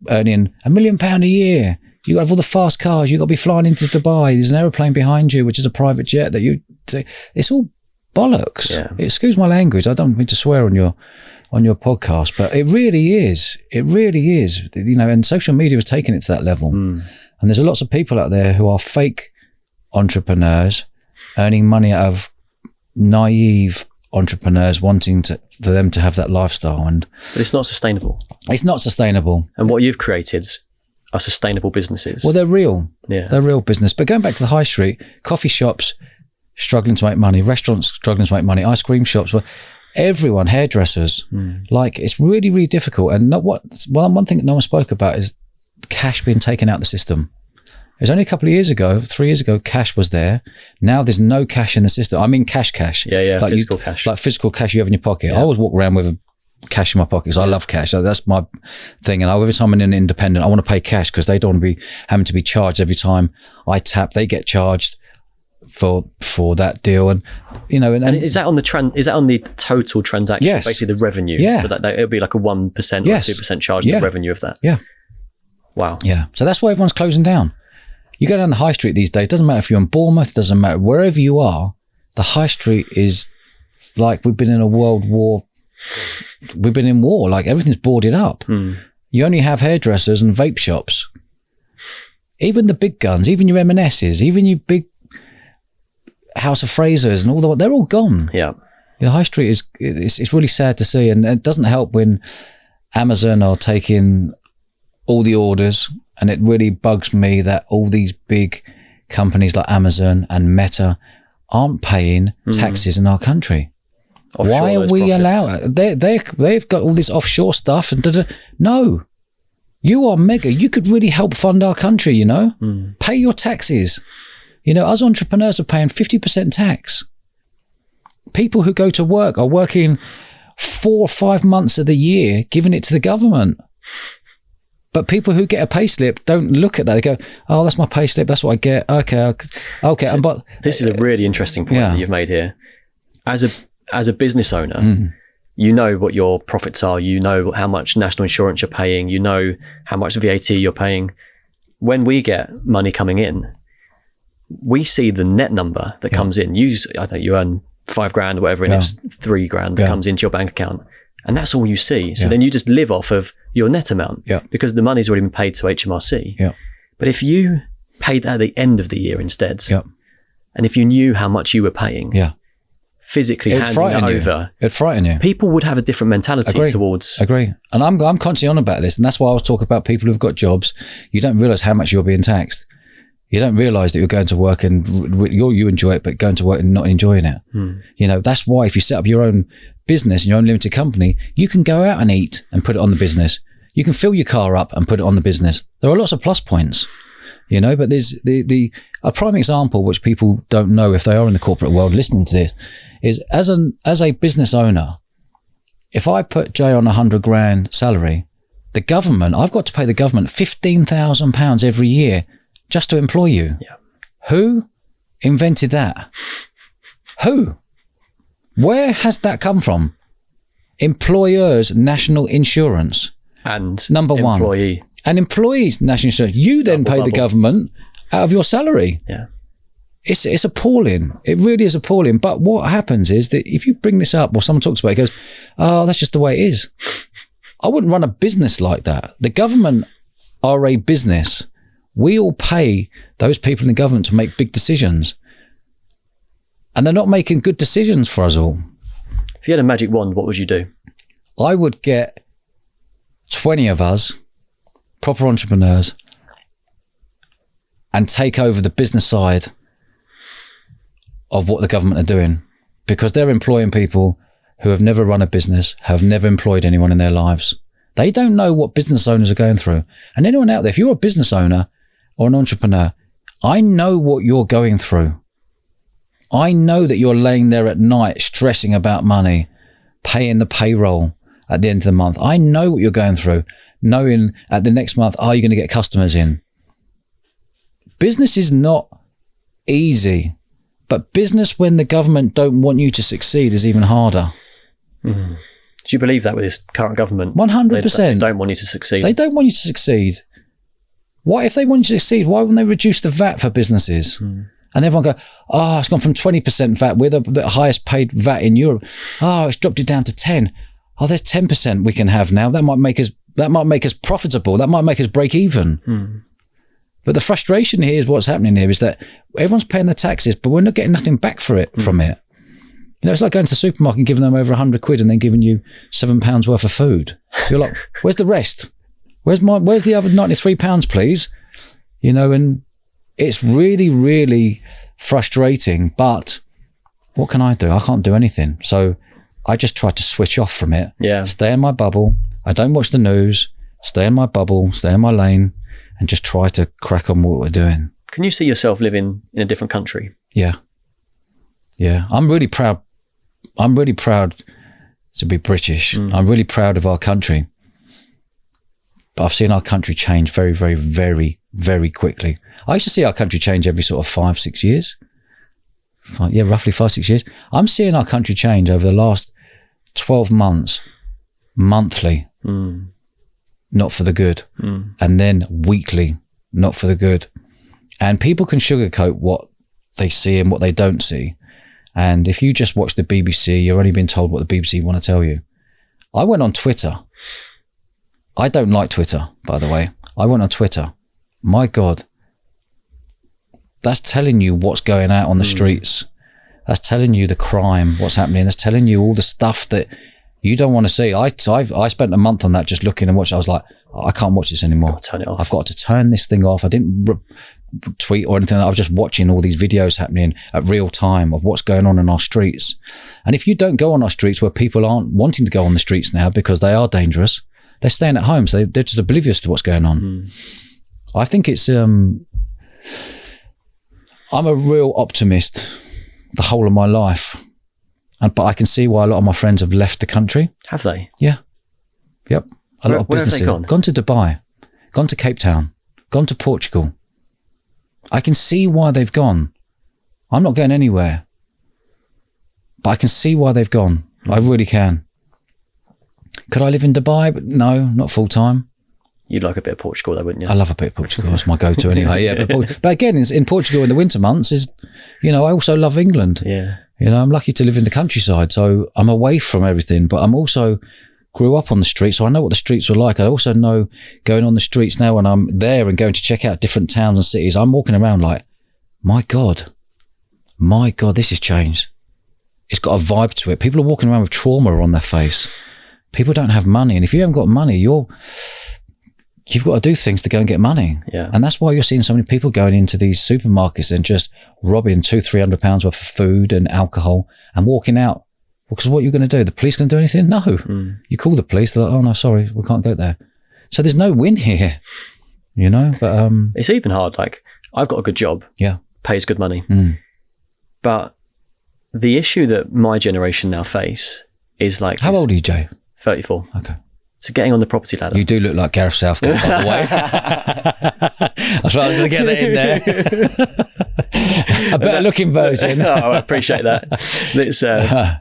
earning £1 million a year. You got to have all the fast cars. You got to be flying into Dubai. There's an aeroplane behind you, which is a private jet that you take. It's all bollocks. Yeah. Excuse my language. I don't mean to swear on your podcast, but it really is. It really is. You know, and social media has taken it to that level. And there's lots of people out there who are fake entrepreneurs earning money out of naive entrepreneurs wanting for them to have that lifestyle, but it's not sustainable. It's not sustainable. And what you've created are sustainable businesses. Well, they're real. Yeah, they're real business. But going back to the high street, coffee shops struggling to make money, restaurants struggling to make money, ice cream shops, everyone, hairdressers, like it's really, really difficult. And one thing that no one spoke about is cash being taken out of the system. It was only a couple of years ago, 3 years ago, cash was there. Now there's no cash in the system. I mean cash. Yeah, like physical cash. Like physical cash you have in your pocket. Yeah. I always walk around with cash in my pocket because I love cash. So that's my thing. And every time I'm in an independent, I want to pay cash because they don't want to be having to be charged every time I tap. They get charged for that deal. And you know, and is that on the total transaction? Yes. Basically the revenue. Yeah. So that it'll be like a 1% or 2% charge on the revenue of that. Yeah. Wow. Yeah. So that's why everyone's closing down. You go down the high street these days, it doesn't matter if you're in Bournemouth, doesn't matter, wherever you are, the high street is like we've been in a world war. We've been in war, like everything's boarded up. You only have hairdressers and vape shops. Even the big guns, even your M&S's, even your big House of Frasers and all they're all gone. Yeah. The high street it's really sad to see, and it doesn't help when Amazon are taking all the orders. And it really bugs me that all these big companies like Amazon and Meta aren't paying taxes in our country. Offshore why are we profits. allowed? They've got all this offshore stuff and no. You are mega. You could really help fund our country, you know? Pay your taxes. You know, us entrepreneurs are paying 50% tax. People who go to work are working 4 or 5 months of the year, giving it to the government. But people who get a pay slip don't look at that. They go, "Oh, that's my pay slip. That's what I get." Okay. So but this is a really interesting point that you've made here. As a business owner, you know what your profits are. You know how much national insurance you're paying. You know how much VAT you're paying. When we get money coming in, we see the net number that comes in. You earn £5,000 or whatever, and it's £3,000 that comes into your bank account. And that's all you see. So then you just live off of your net amount because the money's already been paid to HMRC. Yeah. But if you paid that at the end of the year instead, and if you knew how much you were paying, physically handing it over, it'd frighten you. People would have a different mentality towards. Agree. And I'm constantly on about this, and that's why I was talking about people who've got jobs. You don't realise how much you're being taxed. You don't realise that you're going to work and you enjoy it, but going to work and not enjoying it. You know, that's why if you set up your own business and your own limited company, you can go out and eat and put it on the business. You can fill your car up and put it on the business. There are lots of plus points, you know, but there's a prime example, which people don't know if they are in the corporate world listening to this, is as a business owner, if I put Jay on £100,000 salary, the government, I've got to pay the government £15,000 every year just to employ you. Yeah. Who invented that? Who? Where has that come from? Employers' national insurance. And number employee. one. And employees' national insurance. You then pay the government out of your salary. Yeah. It's appalling. It really is appalling. But what happens is that if you bring this up or someone talks about it, goes, oh, that's just the way it is. I wouldn't run a business like that. The government are a business. We all pay those people in the government to make big decisions. And they're not making good decisions for us all. If you had a magic wand, what would you do? I would get 20 of us, proper entrepreneurs, and take over the business side of what the government are doing, because they're employing people who have never run a business, have never employed anyone in their lives. They don't know what business owners are going through. And anyone out there, if you're a business owner or an entrepreneur, I know what you're going through. I know that you're laying there at night stressing about money, paying the payroll at the end of the month. I know what you're going through, knowing at the next month, are you going to get customers in? Business is not easy. But business, when the government don't want you to succeed, is even harder. Mm. Do you believe that with this current government? 100%. They don't want you to succeed. They don't want you to succeed. Why, if they want you to succeed, why wouldn't they reduce the VAT for businesses? Mm. And everyone go, oh, it's gone from 20% VAT. We're the highest paid VAT in Europe. Oh, it's dropped it down to 10. Oh, there's 10% we can have now. That might make us profitable. That might make us break even. Mm. But the frustration here is what's happening here is that everyone's paying the taxes, but we're not getting nothing back for it from it. You know, it's like going to the supermarket and giving them over 100 quid and then giving you £7 worth of food. You're like, where's the rest? Where's the other £93, please? You know, and it's really, really frustrating. But what can I do? I can't do anything. So I just try to switch off from it. Yeah. Stay in my bubble. I don't watch the news. Stay in my bubble. Stay in my lane. And just try to crack on what we're doing. Can you see yourself living in a different country? Yeah. Yeah. I'm really proud to be British. Mm. I'm really proud of our country. But I've seen our country change very, very, very, very quickly. I used to see our country change every sort of 5-6 years. Roughly 5-6 years. I'm seeing our country change over the last 12 months, monthly. Mm. Not for the good. Mm. And then weekly, not for the good. And people can sugarcoat what they see and what they don't see. And if you just watch the BBC, you're only being told what the BBC want to tell you. I went on Twitter. I don't like Twitter, by the way. I went on Twitter. My God. That's telling you what's going out on the streets. That's telling you the crime, what's happening. That's telling you all the stuff that you don't want to see. I spent a month on that just looking and watching. I was like, I can't watch this anymore. Turn it off. I've got to turn this thing off. I didn't tweet or anything. I was just watching all these videos happening at real time of what's going on in our streets. And if you don't go on our streets where people aren't wanting to go on the streets now because they are dangerous, they're staying at home. So they're just oblivious to what's going on. Mm. I think it's, I'm a real optimist the whole of my life. But I can see why a lot of my friends have left the country. Have they? Yeah. Yep. A lot of businesses. Where have they gone to Dubai, gone to Cape Town, gone to Portugal. I can see why they've gone. I'm not going anywhere. But I can see why they've gone. I really can. Could I live in Dubai? But no, not full time. You'd like a bit of Portugal though, wouldn't you? I love a bit of Portugal. That's my go-to anyway. Yeah. But again, in Portugal in the winter months I also love England. Yeah. You know, I'm lucky to live in the countryside, so I'm away from everything, but I'm also grew up on the streets, so I know what the streets were like. I also know going on the streets now when I'm there and going to check out different towns and cities, I'm walking around like, my God, this has changed. It's got a vibe to it. People are walking around with trauma on their face. People don't have money, and if you haven't got money, you've got to do things to go and get money. Yeah. And that's why you're seeing so many people going into these supermarkets and just robbing £200-300 worth of food and alcohol and walking out. Because what are you going to do? The police going to do anything? No. Mm. You call the police, they're like, oh no, sorry, we can't go there. So there's no win here, you know? But it's even hard. Like, I've got a good job. Yeah. Pays good money. Mm. But the issue that my generation now face is like... How old are you, Jay? 34. Okay. So getting on the property ladder. You do look like Gareth Southgate, by the way. I thought I was going to get that in there. A better looking version. Oh, I appreciate that. It's,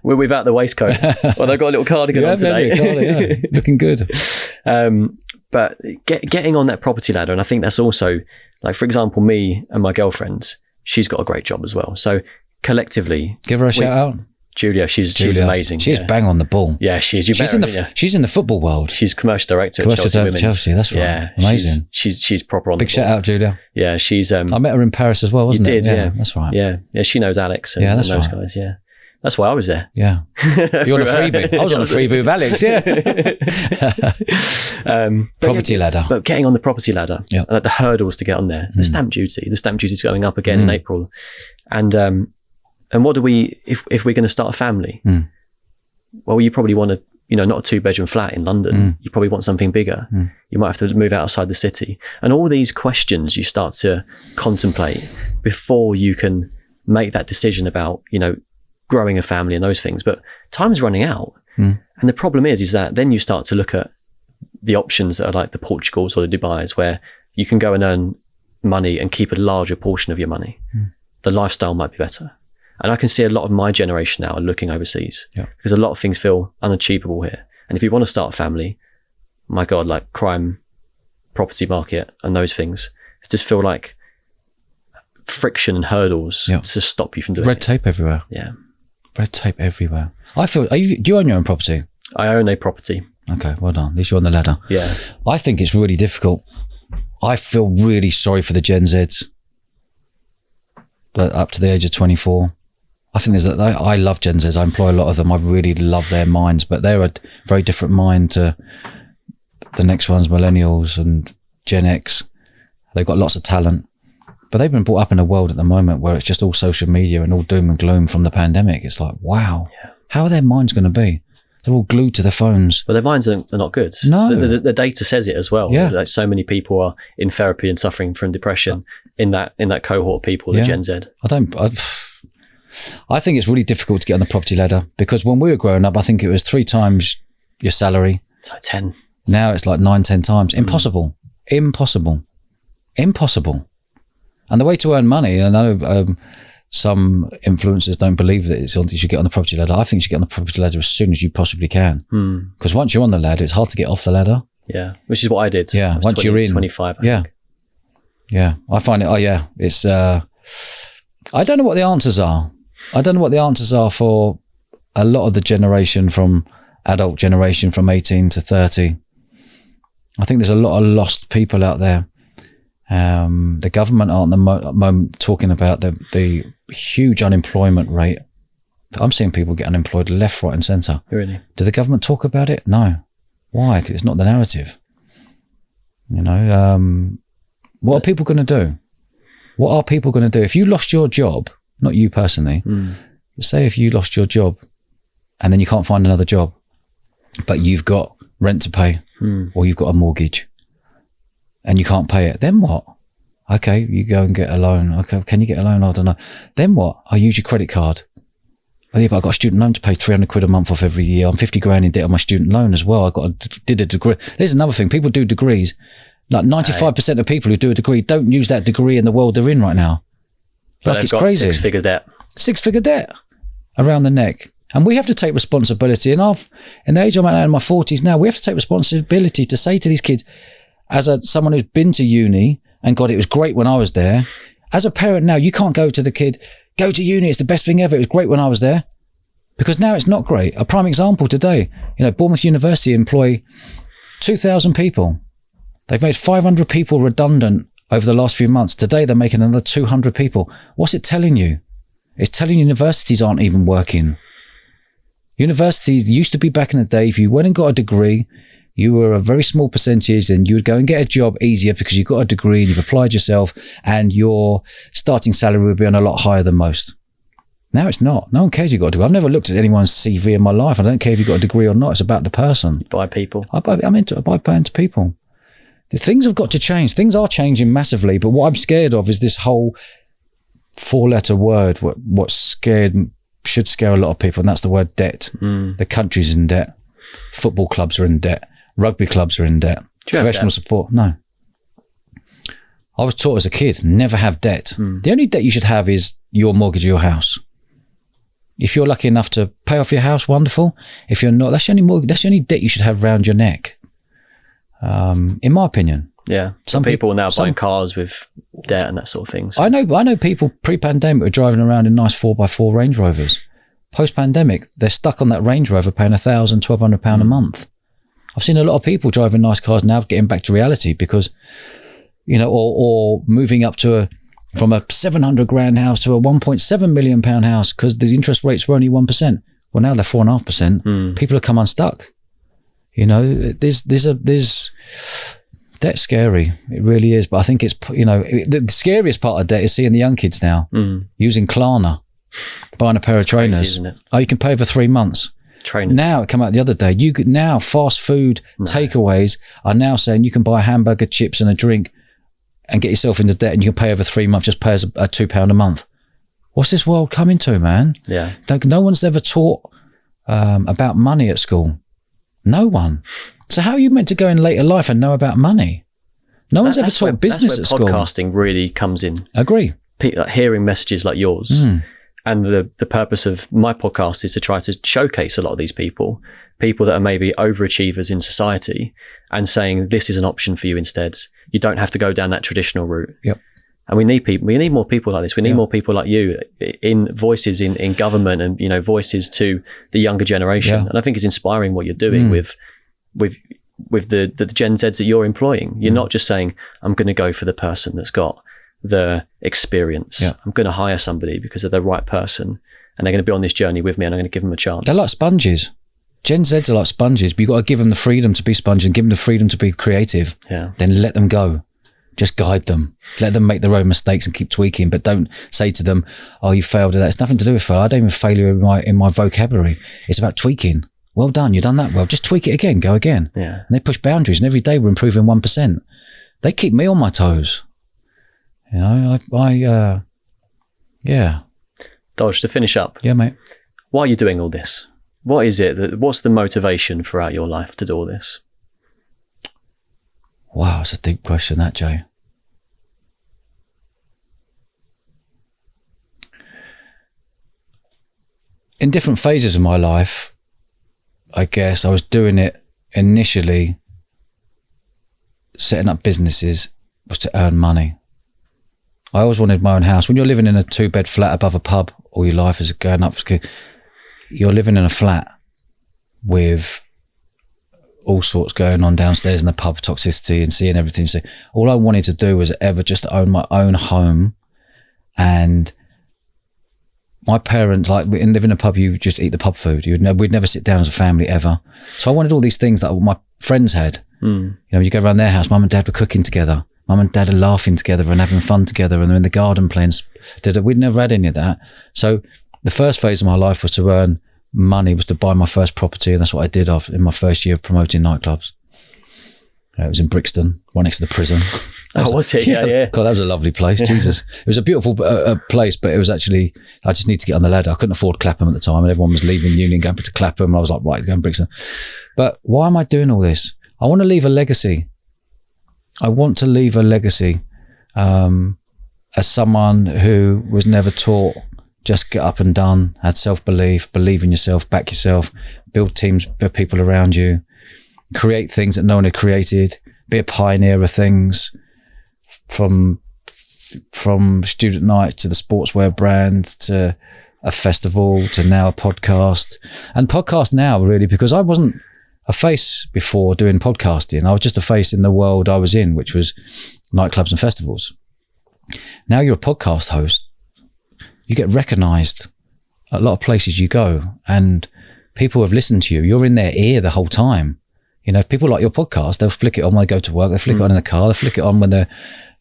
we're without the waistcoat. Well, I've got a little cardigan on today. Looking good. But getting on that property ladder, and I think that's also, like, for example, me and my girlfriend, she's got a great job as well. So collectively... Give her a shout out. Julia, she's amazing. She's bang on the ball. Yeah, she's in the football world. She's commercial director at Chelsea. That's right. Yeah, amazing. She's proper on. Big shout out, Julia. Yeah, she's. I met her in Paris as well, wasn't it? You did, yeah. That's right. Yeah, she knows Alex and those guys. Yeah, that's why I was there. Yeah, you're on a freebie. I was on a freebie with Alex. Yeah. Property ladder. But getting on the property ladder, like the hurdles to get on there, the stamp duty. The stamp duty is going up again in April, and what do we, if we're going to start a family, well, you probably want not a 2-bedroom flat in London. You probably want something bigger. You might have to move outside the city. And all these questions you start to contemplate before you can make that decision about, growing a family and those things. But time's running out. And the problem is that then you start to look at the options that are like the Portugals or the Dubais, where you can go and earn money and keep a larger portion of your money. The lifestyle might be better. And I can see a lot of my generation now are looking overseas because a lot of things feel unachievable here. And if you want to start a family, my God, like crime, property market and those things, just feel like friction and hurdles to stop you from doing red tape everywhere. Yeah. Red tape everywhere. I feel, do you own your own property? I own a property. Okay, well done. At least you're on the ladder. Yeah. I think it's really difficult. I feel really sorry for the Gen Zs up to the age of 24. I think I love Gen Zs. I employ a lot of them. I really love their minds, but they're a very different mind to the next ones, millennials and Gen X. They've got lots of talent, but they've been brought up in a world at the moment where it's just all social media and all doom and gloom from the pandemic. It's like, wow, how are their minds going to be? They're all glued to their phones. But their minds are not good. No. The data says it as well. Yeah. Like so many people are in therapy and suffering from depression in that cohort of people, the Gen Z. I think it's really difficult to get on the property ladder because when we were growing up, I think it was 3 times your salary. It's like 10. Now it's like 9, 10 times. Impossible. Impossible. And the way to earn money, I know some influencers don't believe that you should get on the property ladder. I think you should get on the property ladder as soon as you possibly can. Because once you're on the ladder, it's hard to get off the ladder. Yeah, which is what I did. Yeah, once you're in. 25, I think. Yeah. I find it, it's, I don't know what the answers are. I don't know what the answers are for a lot of the generation adult generation from 18 to 30. I think there's a lot of lost people out there. The government aren't at the moment talking about the huge unemployment rate. I'm seeing people get unemployed left, right and centre. Really? Do the government talk about it? No. Why? Because it's not the narrative. What are people going to do? What are people going to do? If you lost your job, not you personally, say if you lost your job and then you can't find another job, but you've got rent to pay or you've got a mortgage and you can't pay it, then what? Okay, you go and get a loan. Okay, can you get a loan? I don't know. Then what? I use your credit card. Oh yeah, but I've got a student loan to pay 300 quid a month off every year. I'm 50 grand in debt on my student loan as well. Did a degree. There's another thing. People do degrees. Like 95% of people who do a degree don't use that degree in the world they're in right now. But it's crazy. 6-figure debt. 6-figure debt around the neck. And we have to take responsibility. And in the age I'm at in my 40s now, we have to take responsibility to say to these kids, as someone who's been to uni and God, it was great when I was there. As a parent now, you can't go to the kid, go to uni, it's the best thing ever. It was great when I was there. Because now it's not great. A prime example today, Bournemouth University employ 2,000 people. They've made 500 people redundant over the last few months. Today, they're making another 200 people. What's it telling you? It's telling universities aren't even working. Universities used to be back in the day, if you went and got a degree, you were a very small percentage and you would go and get a job easier because you've got a degree and you've applied yourself and your starting salary would be on a lot higher than most. Now it's not. No one cares you've got a degree. I've never looked at anyone's CV in my life. I don't care if you've got a degree or not. It's about the person. You buy people. I buy into people. Things have got to change. Things are changing massively, but what I'm scared of is this whole 4-letter word, what should scare a lot of people, and that's the word debt. The country's in debt. Football clubs are in debt. Rugby clubs are in debt. Professional support, no. I was taught as a kid, never have debt. The only debt you should have is your mortgage or your house. If you're lucky enough to pay off your house, wonderful. If you're not, that's the only mortgage, that's the only debt you should have around your neck. In my opinion. Yeah. Some people are now buying cars with debt and that sort of thing. So. I know people pre-pandemic were driving around in nice 4x4 Range Rovers. Post-pandemic, they're stuck on that Range Rover paying £1,000, £1,200 a month. I've seen a lot of people driving nice cars now getting back to reality because, you know, or moving up to from a 700 grand house to a 1.7 million pound house because the interest rates were only 1%. Well, now they're 4.5%. People have come unstuck. You know, there's debt's scary. It really is. But I think it's, you know, the scariest part of debt is seeing the young kids now using Klarna, buying a pair of trainers. Crazy, isn't it? Oh, you can pay for 3 months. Trainers. Now it came out the other day. You could now fast food takeaways are now saying you can buy a hamburger, chips, and a drink, and get yourself into debt, and you can pay over 3 months. Just pay us a £2 a month. What's this world coming to, man? Yeah. No one's ever taught about money at school. No one. So how are you meant to go in later life and know about money? No one's ever taught business at school. Podcasting really comes in. Agree. Hearing messages like yours. And the purpose of my podcast is to try to showcase a lot of these people that are maybe overachievers in society, and saying this is an option for you instead. You don't have to go down that traditional route. Yep. And we need more people like this. We need more people like you in voices in government, and, you know, voices to the younger generation. Yeah. And I think it's inspiring what you're doing with the Gen Zs that you're employing. You're not just saying, I'm going to go for the person that's got the experience. Yeah. I'm going to hire somebody because they're the right person and they're going to be on this journey with me, and I'm going to give them a chance. They're like sponges. Gen Zs are like sponges, but you've got to give them the freedom to be sponges and give them the freedom to be creative. Yeah. Then let them go. Just guide them. Let them make their own mistakes and keep tweaking, but don't say to them, oh, you failed at that. It's nothing to do with failure. I don't even failure in my vocabulary. It's about tweaking. Well done. You've done that well. Just tweak it again. Go again. Yeah. And they push boundaries, and every day we're improving 1%. They keep me on my toes. You know, yeah. Dodge, to finish up. Yeah, mate. Why are you doing all this? What is it? What's the motivation throughout your life to do all this? Wow, it's a deep question, that, Jay. In different phases of my life, I guess I was doing it initially, setting up businesses was to earn money. I always wanted my own house. When you're living in a 2-bed flat above a pub all your life is going up, you're living in a flat with all sorts going on downstairs in the pub, toxicity, and seeing everything. So all I wanted to do was ever just to own my own home. And my parents, like, in living in a pub, you just eat the pub food. We'd never sit down as a family ever. So I wanted all these things that my friends had. You know, you go around their house, mum and dad were cooking together. Mum and dad are laughing together and having fun together, and they're in the garden playing. We'd never had any of that. So the first phase of my life was to earn money, was to buy my first property, and that's what I did in my first year of promoting nightclubs. It was in Brixton, right next to the prison. Was it? Yeah. God, that was a lovely place. Jesus. It was a beautiful place, but it was actually, I just need to get on the ladder. I couldn't afford Clapham at the time, and everyone was leaving Union, going to Clapham, and I was like, right, going to Brixton. But why am I doing all this? I want to leave a legacy. I want to leave a legacy as someone who was never taught just get up and done, had self-belief, believe in yourself, back yourself, build teams of people around you, create things that no one had created, be a pioneer of things, from student night to the sportswear brand to a festival to now a podcast. And podcast now, really, because I wasn't a face before doing podcasting. I was just a face in the world I was in, which was nightclubs and festivals. Now you're a podcast host. You get recognized at a lot of places you go, and people have listened to you. You're in their ear the whole time. You know, if people like your podcast, they'll flick it on when they go to work. They flick it on in the car. They flick it on when they're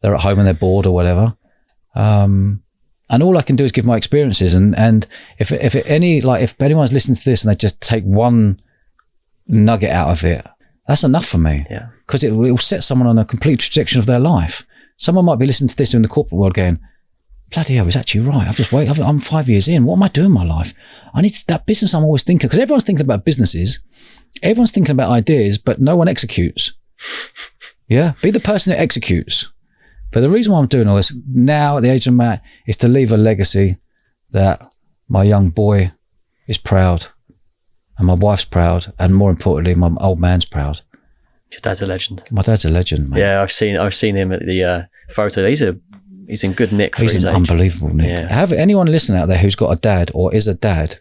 at home and they're bored or whatever. And all I can do is give my experiences. And if anyone's listening to this and they just take one nugget out of it, that's enough for me. Yeah. Because it will set someone on a complete trajectory of their life. Someone might be listening to this in the corporate world going, bloody hell, he's actually right. I'm 5 years in. What am I doing in my life? I need that business I'm always thinking, because everyone's thinking about businesses Everyone's thinking about ideas, but no one executes. Yeah, be the person that executes. But the reason why I'm doing all this now at the age of Matt is to leave a legacy that my young boy is proud, and my wife's proud, and more importantly, my old man's proud. Your dad's a legend. My dad's a legend, mate. Yeah, I've seen him at the photo. He's in good nick for his age. He's in unbelievable nick. Yeah. Have anyone listening out there who's got a dad or is a dad,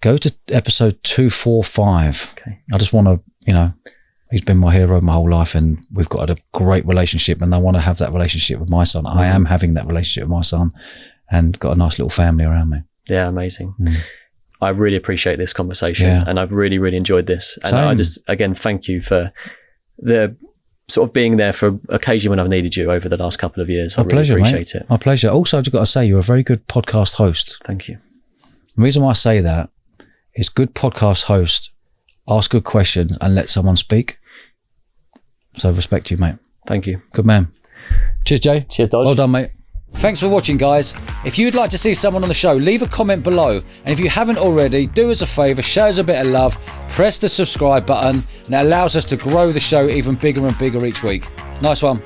go to episode 245. Okay. I just want to, he's been my hero my whole life, and we've got a great relationship, and I want to have that relationship with my son. Mm-hmm. I am having that relationship with my son, and got a nice little family around me. Yeah, amazing. I really appreciate this conversation, and I've really, really enjoyed this. And I just, again, thank you for the sort of being there for occasion when I've needed you over the last couple of years. I really appreciate it. My pleasure. Also, I've just got to say, you're a very good podcast host. Thank you. The reason why I say that is good podcast host ask good questions and let someone speak. So respect you, mate. Thank you. Good man. Cheers, Jay. Cheers, Dodge. Well done, mate. Thanks for watching, guys. If you'd like to see someone on the show, leave a comment below. And if you haven't already, do us a favour, show us a bit of love, press the subscribe button, and it allows us to grow the show even bigger and bigger each week. Nice one.